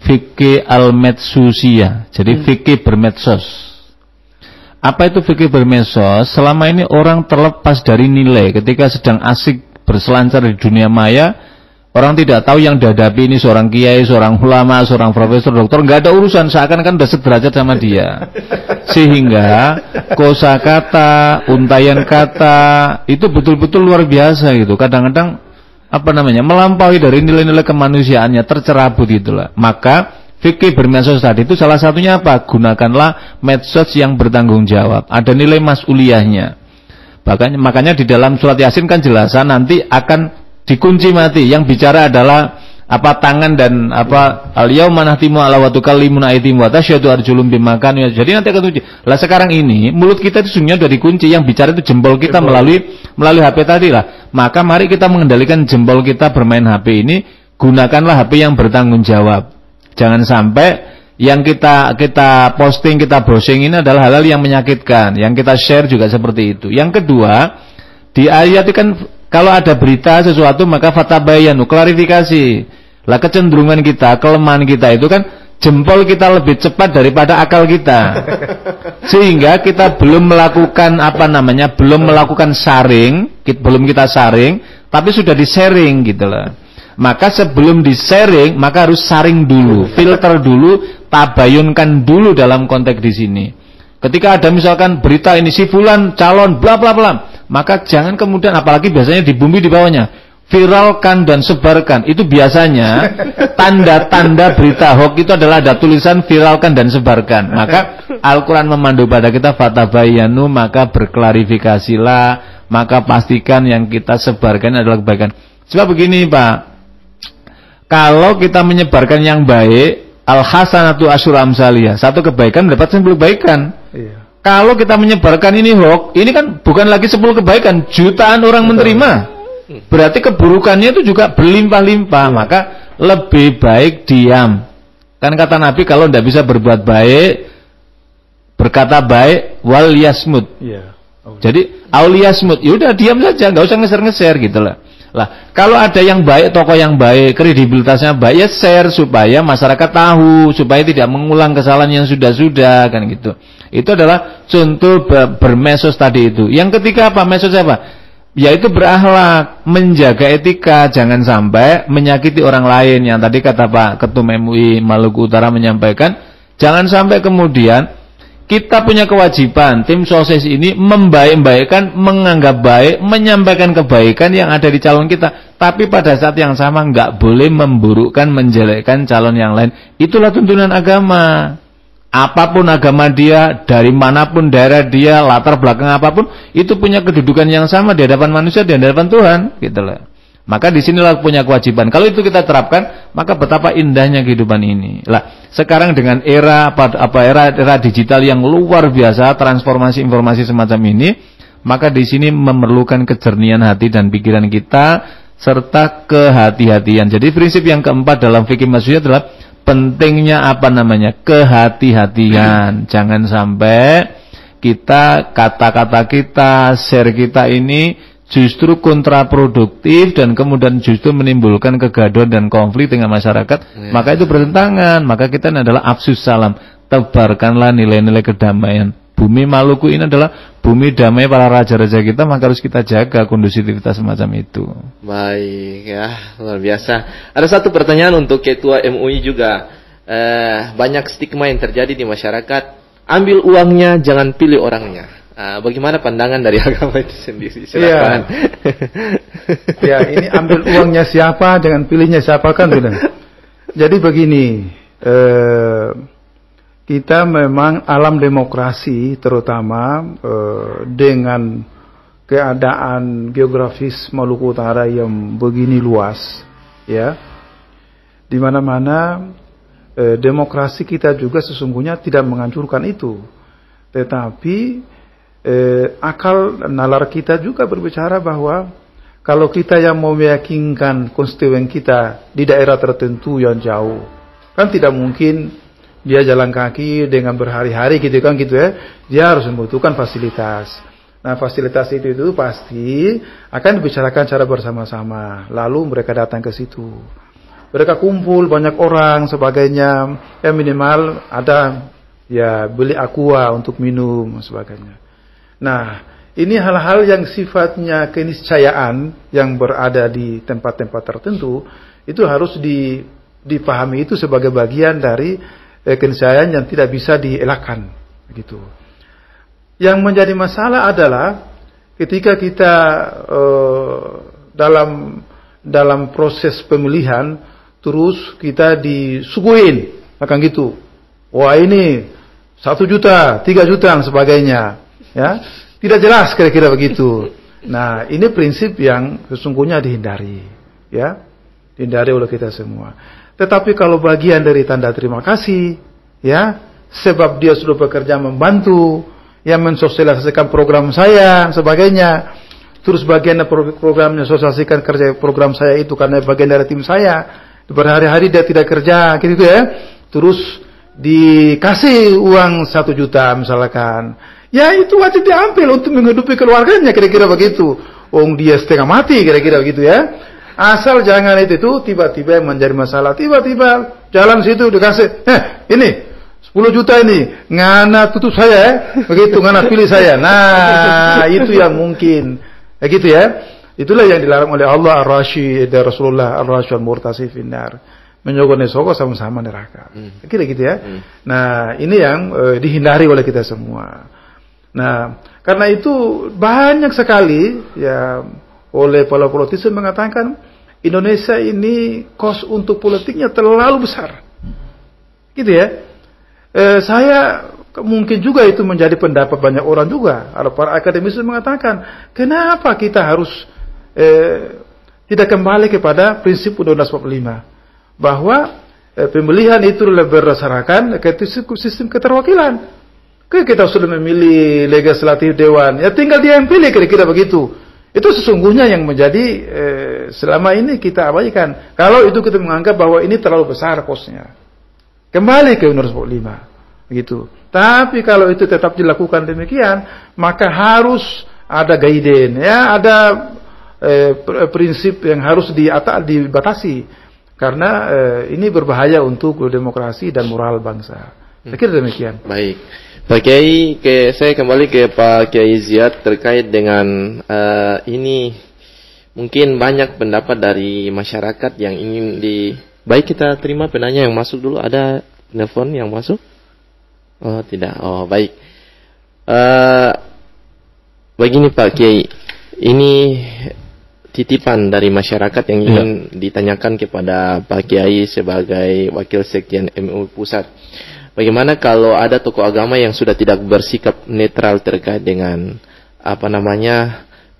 fikih al-medsusia. Jadi fikih bermedsos. Apa itu fikih bermedsos? Selama ini orang terlepas dari nilai ketika sedang asik berselancar di dunia maya. Orang tidak tahu yang dihadapi ini seorang kiai, seorang ulama, seorang profesor, dokter, nggak ada urusan, seakan-akan udah sederajat sama dia. Sehingga kosakata, untayan kata itu betul-betul luar biasa gitu. Kadang-kadang melampaui dari nilai-nilai kemanusiaannya, tercerabut itulah. Maka fikih bermedsos tadi itu salah satunya apa? Gunakanlah medsos yang bertanggung jawab. Ada nilai mas'uliyahnya. Makanya di dalam surat Yasin kan jelasan nanti akan dikunci mati. Yang bicara adalah tangan dan al-yauma nahtimu ala wa tukallimuna aydihim wa tasyhadu arjulum bima kanu. Jadi nanti akan dikunci. Lah sekarang ini mulut kita itu sebenarnya sudah dikunci. Yang bicara itu jempol kita melalui HP tadi lah. Maka mari kita mengendalikan jempol kita bermain HP ini. Gunakanlah HP yang bertanggung jawab. Jangan sampai yang kita posting, kita browsing ini adalah hal-hal yang menyakitkan. Yang kita share juga seperti itu. Yang kedua, di ayat itu kan kalau ada berita sesuatu maka fatabayanu, klarifikasi. Lah kecenderungan kita, kelemahan kita itu kan jempol kita lebih cepat daripada akal kita. Sehingga kita belum melakukan belum melakukan sharing, belum kita sharing, tapi sudah di-sharing gitu loh. Maka sebelum di-sharing, maka harus saring dulu, filter dulu, tabayunkan dulu dalam konteks di sini. Ketika ada misalkan berita ini si fulan calon bla bla bla, maka jangan kemudian, apalagi biasanya di bumi di bawahnya, viralkan dan sebarkan. Itu biasanya tanda-tanda berita hoax itu adalah ada tulisan viralkan dan sebarkan. Maka Al-Quran memandu pada kita fatabayanu, maka berklarifikasilah, maka pastikan yang kita sebarkan adalah kebaikan. Sebab begini Pak, kalau kita menyebarkan yang baik, al-hasanatu asyru amsaliyah, satu kebaikan mendapat 10 kebaikan. Iya. Kalau kita menyebarkan ini hoax, ini kan bukan lagi 10 kebaikan, jutaan orang menerima. Berarti keburukannya itu juga berlimpah-limpah. Maka lebih baik diam. Kan kata Nabi, kalau tidak bisa berbuat baik, berkata baik, wal yasmut. Iya. Jadi auliyasmut, yaudah diam saja, nggak usah ngeser-ngeser gitu lah. Lah, kalau ada yang baik, tokoh yang baik, kredibilitasnya baik, ya share supaya masyarakat tahu, supaya tidak mengulang kesalahan yang sudah-sudah, kan gitu. Itu adalah contoh bermedsos tadi itu. Yang ketiga apa? Medsos apa? Yaitu berakhlak, menjaga etika, jangan sampai menyakiti orang lain. Yang tadi kata Pak Ketum MUI Maluku Utara menyampaikan, jangan sampai kemudian kita punya kewajiban, tim sukses ini membaik-baikkan, menganggap baik, menyampaikan kebaikan yang ada di calon kita. Tapi pada saat yang sama nggak boleh memburukkan, menjelekkan calon yang lain. Itulah tuntunan agama. Apapun agama dia, dari manapun daerah dia, latar belakang apapun, itu punya kedudukan yang sama di hadapan manusia, di hadapan Tuhan. Gitu loh. Maka disinilah punya kewajiban. Kalau itu kita terapkan, maka betapa indahnya kehidupan ini. Lah, sekarang dengan era digital yang luar biasa, transformasi informasi semacam ini, maka di sini memerlukan kejernihan hati dan pikiran kita serta kehati-hatian. Jadi prinsip yang keempat dalam fikih masyhur adalah pentingnya kehati-hatian. Jangan sampai kita kata-kata kita, share kita ini justru kontraproduktif dan kemudian justru menimbulkan kegaduhan dan konflik dengan masyarakat. Maka itu bertentangan. Maka kita ini adalah afsus salam, tebarkanlah nilai-nilai kedamaian. Bumi Maluku ini adalah bumi damai para raja-raja kita, maka harus kita jaga kondusivitas semacam itu. Baik ya, luar biasa. Ada satu pertanyaan untuk Ketua MUI juga. Banyak stigma yang terjadi di masyarakat. Ambil uangnya, jangan pilih orangnya. Bagaimana pandangan dari agama itu sendiri? Silakan. Ya, ini ambil uangnya siapa, jangan pilihnya siapa kan gitu. Jadi begini, kita memang alam demokrasi terutama dengan keadaan geografis Maluku Utara yang begini luas, ya, di mana-mana demokrasi kita juga sesungguhnya tidak menganjurkan itu, tetapi akal nalar kita juga berbicara bahwa kalau kita yang mau meyakinkan konstituen kita di daerah tertentu yang jauh, kan tidak mungkin dia jalan kaki dengan berhari-hari gitu kan gitu ya, dia harus membutuhkan fasilitas. Nah fasilitas itu pasti akan dibicarakan secara bersama-sama, lalu mereka datang ke situ, mereka kumpul banyak orang sebagainya, ya minimal ada ya beli aqua untuk minum sebagainya. Nah, ini hal-hal yang sifatnya keniscayaan yang berada di tempat-tempat tertentu, itu harus dipahami itu sebagai bagian dari keniscayaan yang tidak bisa dielakkan, gitu. Yang menjadi masalah adalah ketika kita dalam dalam proses pemilihan terus kita disuguhin akan gitu. Wah ini 1 juta, 3 juta dan sebagainya, ya. Tidak jelas kira-kira begitu. Nah, ini prinsip yang sesungguhnya dihindari, ya. Dihindari oleh kita semua. Tetapi kalau bagian dari tanda terima kasih, ya, sebab dia sudah bekerja membantu, yang mensosialisasikan program saya, sebagainya. Terus bagian programnya sosialisasikan kerja program saya itu karena bagian dari tim saya. Berhari-hari dia tidak kerja, gitu ya. Terus dikasih uang 1 juta misalkan. Ya itu wajib diambil untuk menghidupi keluarganya, kira-kira begitu. Dia setengah mati, kira-kira begitu ya. Asal jangan itu tiba-tiba yang menjadi masalah. Tiba-tiba jalan situ dikasih, ini 10 juta ini, ngana tutup saya ya. Begitu, ngana pilih saya. Nah, itu yang mungkin. Gitu ya. Itulah yang dilarang oleh Allah Ar-Rasyid dan Rasulullah Ar-Rasyid al-Murtasi finnar. Menyogok nesoko sama-sama neraka. Kira gitu ya. Nah, ini yang dihindari oleh kita semua. Nah, karena itu banyak sekali ya oleh para politisi mengatakan Indonesia ini kos untuk politiknya terlalu besar. Gitu ya. Saya mungkin juga itu menjadi pendapat banyak orang juga. Ada para akademisi mengatakan, kenapa kita harus tidak kembali kepada prinsip Undang-Undang 45 bahwa pemilihan itu berdasarkan sistem keterwakilan. Kita sudah memilih legislatif dewan, ya tinggal dia yang pilih, kira-kira begitu. Itu sesungguhnya yang menjadi selama ini kita abaikan. Kalau itu kita menganggap bahwa ini terlalu besar kosnya, kembali ke Undang-Undang 45, begitu. Tapi kalau itu tetap dilakukan demikian, maka harus ada guidance, ya ada prinsip yang harus dibatasi, karena ini berbahaya untuk demokrasi dan moral bangsa. Saya kira demikian. Baik. Pak Kiai, saya kembali ke Pak Kiai Ziyad terkait dengan ini. Mungkin banyak pendapat dari masyarakat yang ingin baik, kita terima penanya yang masuk dulu. Ada telepon yang masuk? Oh tidak. Oh baik. Begini Pak Kiai, ini titipan dari masyarakat yang ingin ditanyakan kepada Pak Kiai sebagai Wakil Sekjen MUI Pusat. Bagaimana kalau ada tokoh agama yang sudah tidak bersikap netral terkait dengan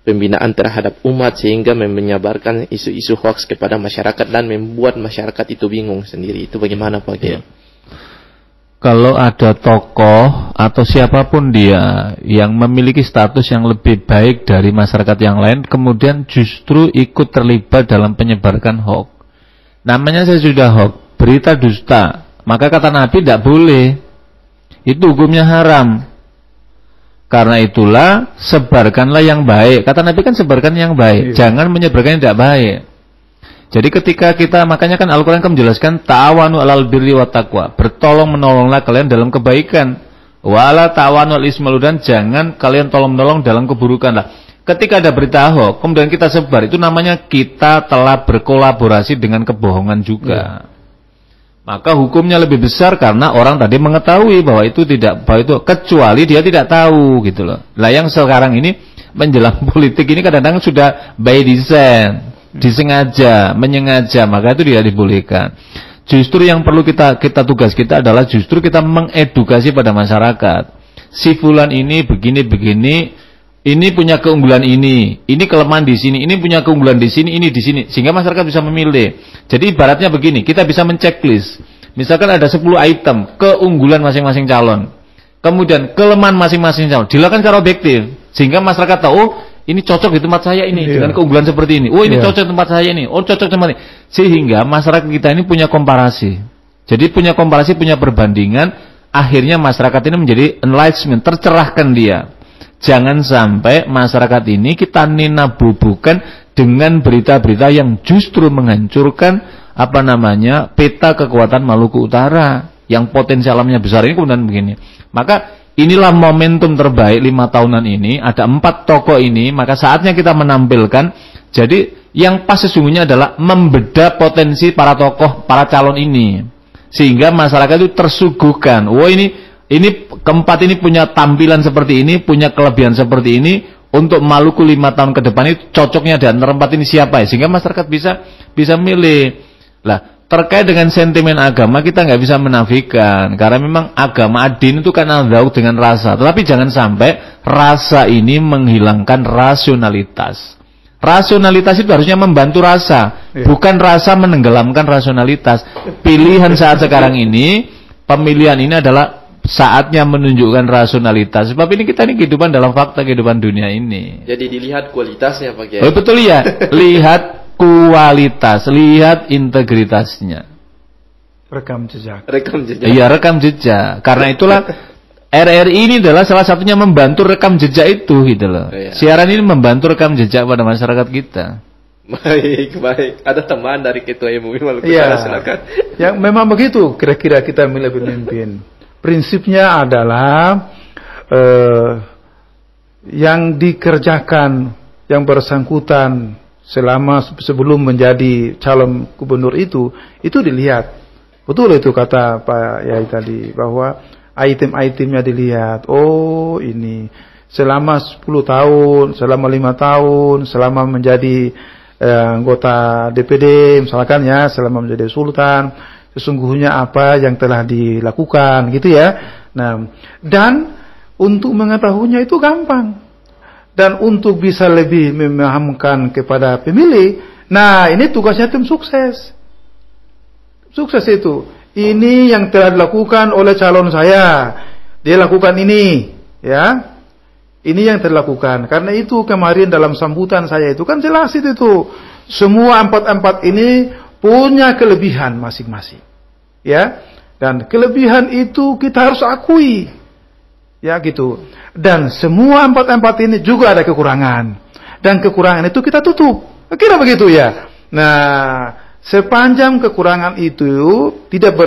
pembinaan terhadap umat sehingga menyebarkan isu-isu hoax kepada masyarakat dan membuat masyarakat itu bingung sendiri. Itu bagaimana Pak Kiai? Kalau ada tokoh atau siapapun dia yang memiliki status yang lebih baik dari masyarakat yang lain, kemudian justru ikut terlibat dalam penyebarkan hoax, namanya saya sudah hoax, berita dusta. Maka kata Nabi tidak boleh, itu hukumnya haram. Karena itulah sebarkanlah yang baik. Kata Nabi kan sebarkan yang baik, jangan menyebarkan yang tidak baik. Jadi ketika kita, makanya kan Al-Quran kan menjelaskan ta'awanu alal birri wa taqwa, bertolong menolonglah kalian dalam kebaikan. Wala ta'awanu al ismal, dan jangan kalian tolong menolong dalam keburukan lah. Ketika ada berita hoax kemudian kita sebar, itu namanya kita telah berkolaborasi dengan kebohongan juga. Maka hukumnya lebih besar karena orang tadi mengetahui bahwa itu tidak, bahwa itu, kecuali dia tidak tahu gitu loh. Lah yang sekarang ini menjelang politik ini kadang-kadang sudah by design, disengaja, menyengaja, maka itu tidak dibolehkan. Justru yang perlu kita tugas kita adalah justru kita mengedukasi pada masyarakat. Si fulan ini begini, ini punya keunggulan ini kelemahan di sini, ini punya keunggulan di sini, ini di sini, sehingga masyarakat bisa memilih. Jadi ibaratnya begini, kita bisa menceklis. Misalkan ada 10 item keunggulan masing-masing calon, kemudian kelemahan masing-masing calon, dilakukan secara objektif, sehingga masyarakat tahu, oh ini cocok di tempat saya ini dengan keunggulan seperti ini. Oh ini cocok di tempat saya ini. Oh cocok di tempat ini. Sehingga masyarakat kita ini punya komparasi. Jadi punya komparasi, punya perbandingan. Akhirnya masyarakat ini menjadi enlightenment, tercerahkan dia. Jangan sampai masyarakat ini kita ninabubukan dengan berita-berita yang justru menghancurkan peta kekuatan Maluku Utara yang potensi alamnya besar ini. Kemudian begini. Maka inilah momentum terbaik 5 tahunan ini. Ada 4 tokoh ini, maka saatnya kita menampilkan. Jadi yang pas sesungguhnya adalah membedah potensi para tokoh, para calon ini, sehingga masyarakat itu tersuguhkan. Oh ini keempat ini punya tampilan seperti ini, punya kelebihan seperti ini. untuk Maluku 5 tahun ke depan itu cocoknya di antara 4 ini siapa ya, sehingga masyarakat bisa milih. Lah, terkait dengan sentimen agama kita nggak bisa menafikan, karena memang agama ad-din itu kan al-dzauq dengan rasa, tetapi jangan sampai rasa ini menghilangkan rasionalitas. Rasionalitas itu harusnya membantu rasa, bukan rasa menenggelamkan rasionalitas. Pilihan saat sekarang ini, pemilihan ini adalah saatnya menunjukkan rasionalitas. Sebab ini kita ini kehidupan dalam fakta kehidupan dunia ini. Jadi dilihat kualitasnya Pak Kiai. Oh, betul ya. Lihat kualitas, lihat integritasnya. Rekam jejak. Iya, rekam jejak. Karena itulah RRI ini adalah salah satunya membantu rekam jejak itu gitu loh. Iya. Siaran ini membantu rekam jejak pada masyarakat kita. Baik. Ada teman dari Ketua MUI Maluku Utara, silakan. Yang memang begitu kira-kira kita milih pemimpin. Prinsipnya adalah yang dikerjakan yang bersangkutan sebelum menjadi calon gubernur itu dilihat. Betul itu kata Pak Yai tadi, bahwa item-itemnya dilihat. Oh, ini selama 10 tahun, selama 5 tahun, selama menjadi anggota DPD misalkan ya, selama menjadi sultan, sesungguhnya apa yang telah dilakukan gitu ya. Nah, dan untuk mengetahuinya itu gampang. Dan untuk bisa lebih memahamkan kepada pemilih, nah ini tugasnya tim sukses. Sukses itu. Ini yang telah dilakukan oleh calon saya. Dia lakukan ini, ya. Ini yang telah dilakukan. Karena itu kemarin dalam sambutan saya itu kan jelas itu. Semua 4 ini punya kelebihan masing-masing, ya, dan kelebihan itu kita harus akui, ya gitu. Dan semua 4 ini juga ada kekurangan, dan kekurangan itu kita tutup. Kira begitu ya. Nah, sepanjang kekurangan itu tidak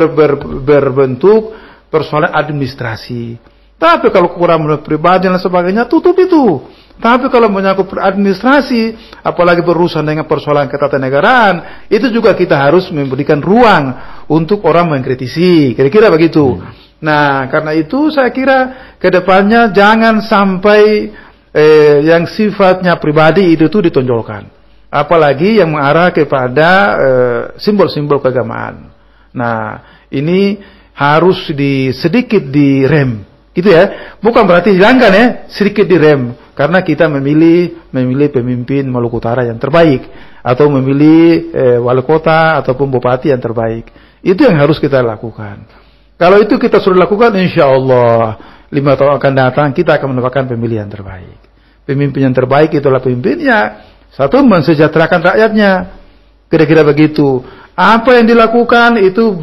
berbentuk persoalan administrasi. Tapi kalau kekurangan pribadi dan sebagainya, tutup itu. Tapi kalau menyangkut administrasi, apalagi berurusan dengan persoalan ketatanegaraan, itu juga kita harus memberikan ruang untuk orang mengkritisi. Kira-kira begitu. Nah, karena itu saya kira kedepannya jangan sampai yang sifatnya pribadi itu ditonjolkan. Apalagi yang mengarah kepada simbol-simbol keagamaan. Nah, ini harus sedikit direm, gitu ya. Bukan berarti hilangkan ya, sedikit direm. Karena kita memilih pemimpin Maluku Utara yang terbaik, atau memilih wali kota ataupun bupati yang terbaik. Itu yang harus kita lakukan. Kalau itu kita sudah lakukan, insya Allah 5 tahun akan datang kita akan mendapatkan pemilihan terbaik. Pemimpin yang terbaik itulah pemimpinnya satu mensejahterakan rakyatnya. Kira-kira begitu. Apa yang dilakukan itu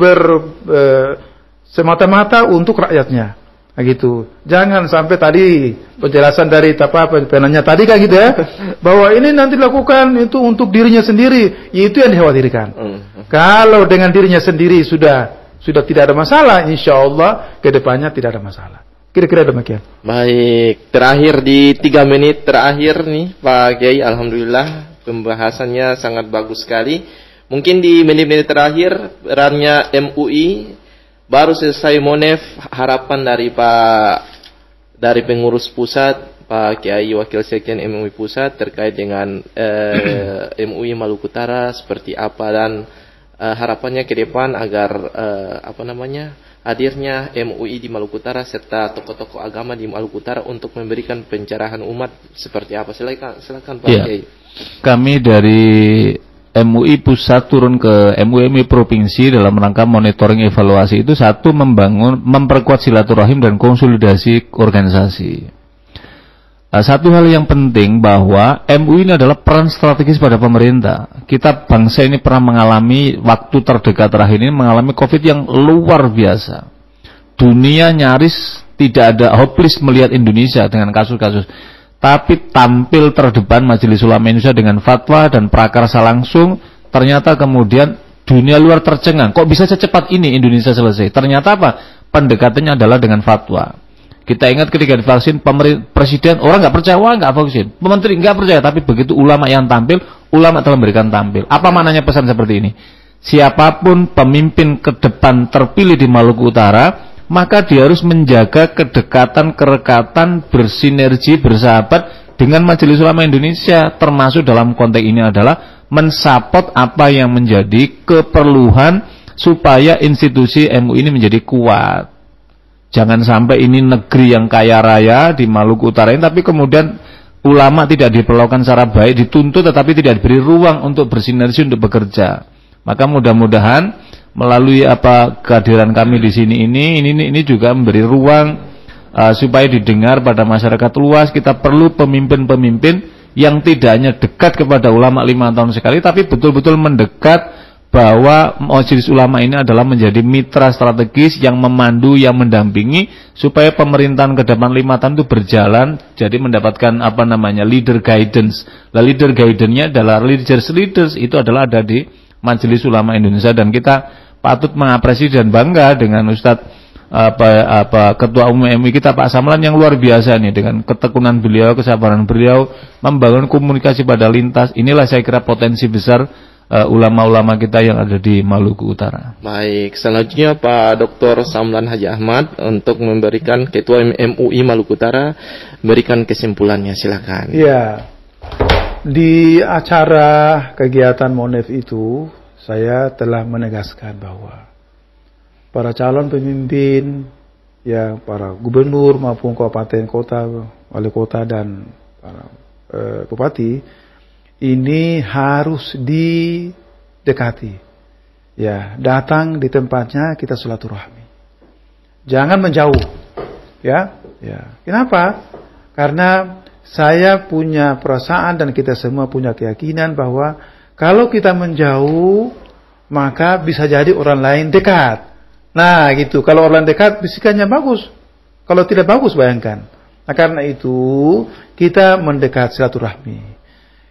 semata-mata untuk rakyatnya. Nah, gitu. Jangan sampai tadi penjelasan dari penanya tadi kan gitu ya, bahwa ini nanti dilakukan itu untuk dirinya sendiri, itu yang dikhawatirkan. Kalau dengan dirinya sendiri sudah tidak ada masalah, insya Allah kedepannya tidak ada masalah. Kira-kira demikian. Baik, terakhir di 3 menit terakhir nih Pak Kiai, alhamdulillah pembahasannya sangat bagus sekali. Mungkin di menit-menit terakhir perannya MUI. Baru selesai Monef, harapan dari pengurus pusat, Pak Kiai Wakil Sekjen MUI Pusat terkait dengan MUI Maluku Utara seperti apa, dan harapannya ke depan agar hadirnya MUI di Maluku Utara serta tokoh-tokoh agama di Maluku Utara untuk memberikan pencerahan umat seperti apa. Silakan Pak Kiai. Kami dari MUI Pusat turun ke MUI Provinsi dalam rangka monitoring evaluasi itu, satu, memperkuat silaturahim dan konsolidasi organisasi. Satu hal yang penting bahwa MUI ini adalah peran strategis pada pemerintah. Kita bangsa ini pernah mengalami waktu terdekat terakhir ini mengalami COVID yang luar biasa. Dunia nyaris tidak ada, hopeless melihat Indonesia dengan kasus-kasus. Tapi tampil terdepan Majelis Ulama Indonesia dengan fatwa dan prakarsa langsung, ternyata kemudian dunia luar tercengang. Kok bisa secepat ini Indonesia selesai? Ternyata apa? Pendekatannya adalah dengan fatwa. Kita ingat ketika divaksin, presiden orang nggak percaya, wah nggak vaksin. Menteri nggak percaya, tapi begitu ulama yang tampil, ulama telah memberikan tampil. Apa maknanya pesan seperti ini? Siapapun pemimpin ke depan terpilih di Maluku Utara, maka dia harus menjaga kedekatan, kerekatan, bersinergi, bersahabat dengan Majelis Ulama Indonesia, termasuk dalam konteks ini adalah mensupport apa yang menjadi keperluan supaya institusi MUI ini menjadi kuat. Jangan sampai ini negeri yang kaya raya di Maluku Utara ini, tapi kemudian ulama tidak diperlakukan secara baik, dituntut tetapi tidak diberi ruang untuk bersinergi untuk bekerja. Maka mudah-mudahan melalui kehadiran kami di sini ini juga memberi ruang supaya didengar pada masyarakat luas. Kita perlu pemimpin-pemimpin yang tidak hanya dekat kepada ulama 5 tahun sekali, tapi betul-betul mendekat bahwa Majelis Ulama ini adalah menjadi mitra strategis yang memandu, yang mendampingi supaya pemerintahan ke depan 5 tahun itu berjalan, jadi mendapatkan leader guidance. Nah, leader guidance-nya adalah leaders itu adalah ada di Majelis Ulama Indonesia, dan kita patut mengapresiasi dan bangga dengan Ustadz Ketua Umum MUI kita Pak Samlan yang luar biasa nih, dengan ketekunan beliau, kesabaran beliau membangun komunikasi pada lintas. Inilah saya kira potensi besar ulama-ulama kita yang ada di Maluku Utara. Baik, selanjutnya Pak Dr. Samlan Haji Ahmad untuk memberikan Ketua MUI Maluku Utara memberikan kesimpulannya, silakan. Ya, di acara kegiatan Monef itu saya telah menegaskan bahwa para calon pemimpin, ya para gubernur maupun kabupaten kota, wali kota dan para bupati ini harus didekati. Ya, datang di tempatnya kita silaturahmi. Jangan menjauh. Ya. Kenapa? Karena saya punya perasaan dan kita semua punya keyakinan bahwa kalau kita menjauh maka bisa jadi orang lain dekat. Nah gitu, kalau orang dekat bisikannya bagus, kalau tidak bagus bayangkan. Nah karena itu kita mendekat silaturahmi,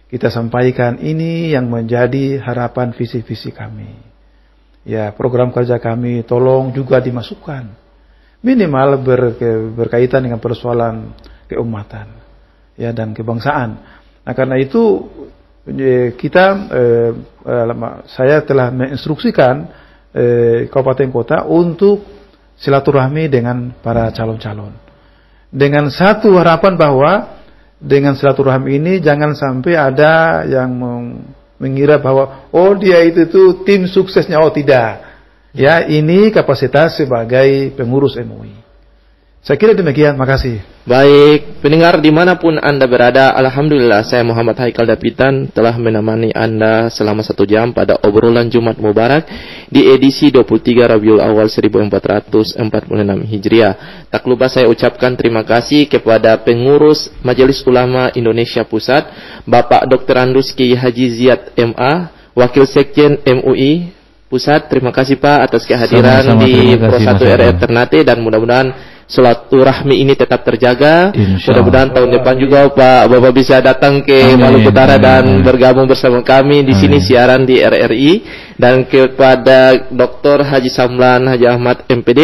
kita sampaikan ini yang menjadi harapan visi-visi kami. Ya, program kerja kami tolong juga dimasukkan, minimal berkaitan dengan persoalan keumatan, ya, dan kebangsaan. Nah karena itu saya telah menginstruksikan kabupaten kota untuk silaturahmi dengan para calon-calon, dengan satu harapan bahwa dengan silaturahmi ini jangan sampai ada yang mengira bahwa dia itu tim suksesnya. Tidak, ya, ini kapasitas sebagai pengurus MUI. Saya kira demikian, makasih. Baik, pendengar dimanapun Anda berada, alhamdulillah saya Muhammad Haikal Dapitan telah menemani Anda selama 1 jam pada obrolan Jumat Mubarak di edisi 23 Rabiul Awal 1446 Hijriah. Tak lupa saya ucapkan terima kasih kepada pengurus Majelis Ulama Indonesia Pusat, Bapak Dr. Andus Kiai Haji Ziyad MA, Wakil Sekjen MUI Pusat. Terima kasih Pak atas kehadiran di Pro 1 RR Ternate, dan mudah-mudahan silaturahmi ini tetap terjaga. Mudah-mudahan tahun depan juga Bapak bisa datang ke Maluku Utara dan bergabung bersama kami di sini siaran di RRI. Dan kepada Dr. Haji Samlan Haji Ahmad MPD,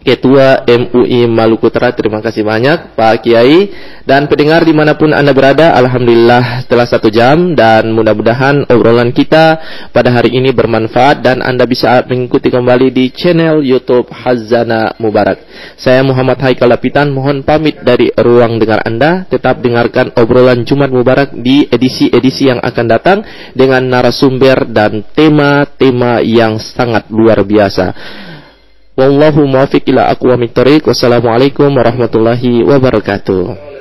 Ketua MUI Maluku Utara, terima kasih banyak Pak Kiai. Dan pendengar dimanapun Anda berada, alhamdulillah setelah 1 jam, dan mudah-mudahan obrolan kita pada hari ini bermanfaat dan Anda bisa mengikuti kembali di channel YouTube Hazana Mubarak. Saya Muhammad Haikal Lapitan mohon pamit dari ruang dengar Anda. Tetap dengarkan obrolan Jumat Mubarak di edisi-edisi yang akan datang dengan narasumber dan tema-tema yang sangat luar biasa. Wallahu muwaffiq ila aqwamit thoriq. Wassalamualaikum warahmatullahi wabarakatuh.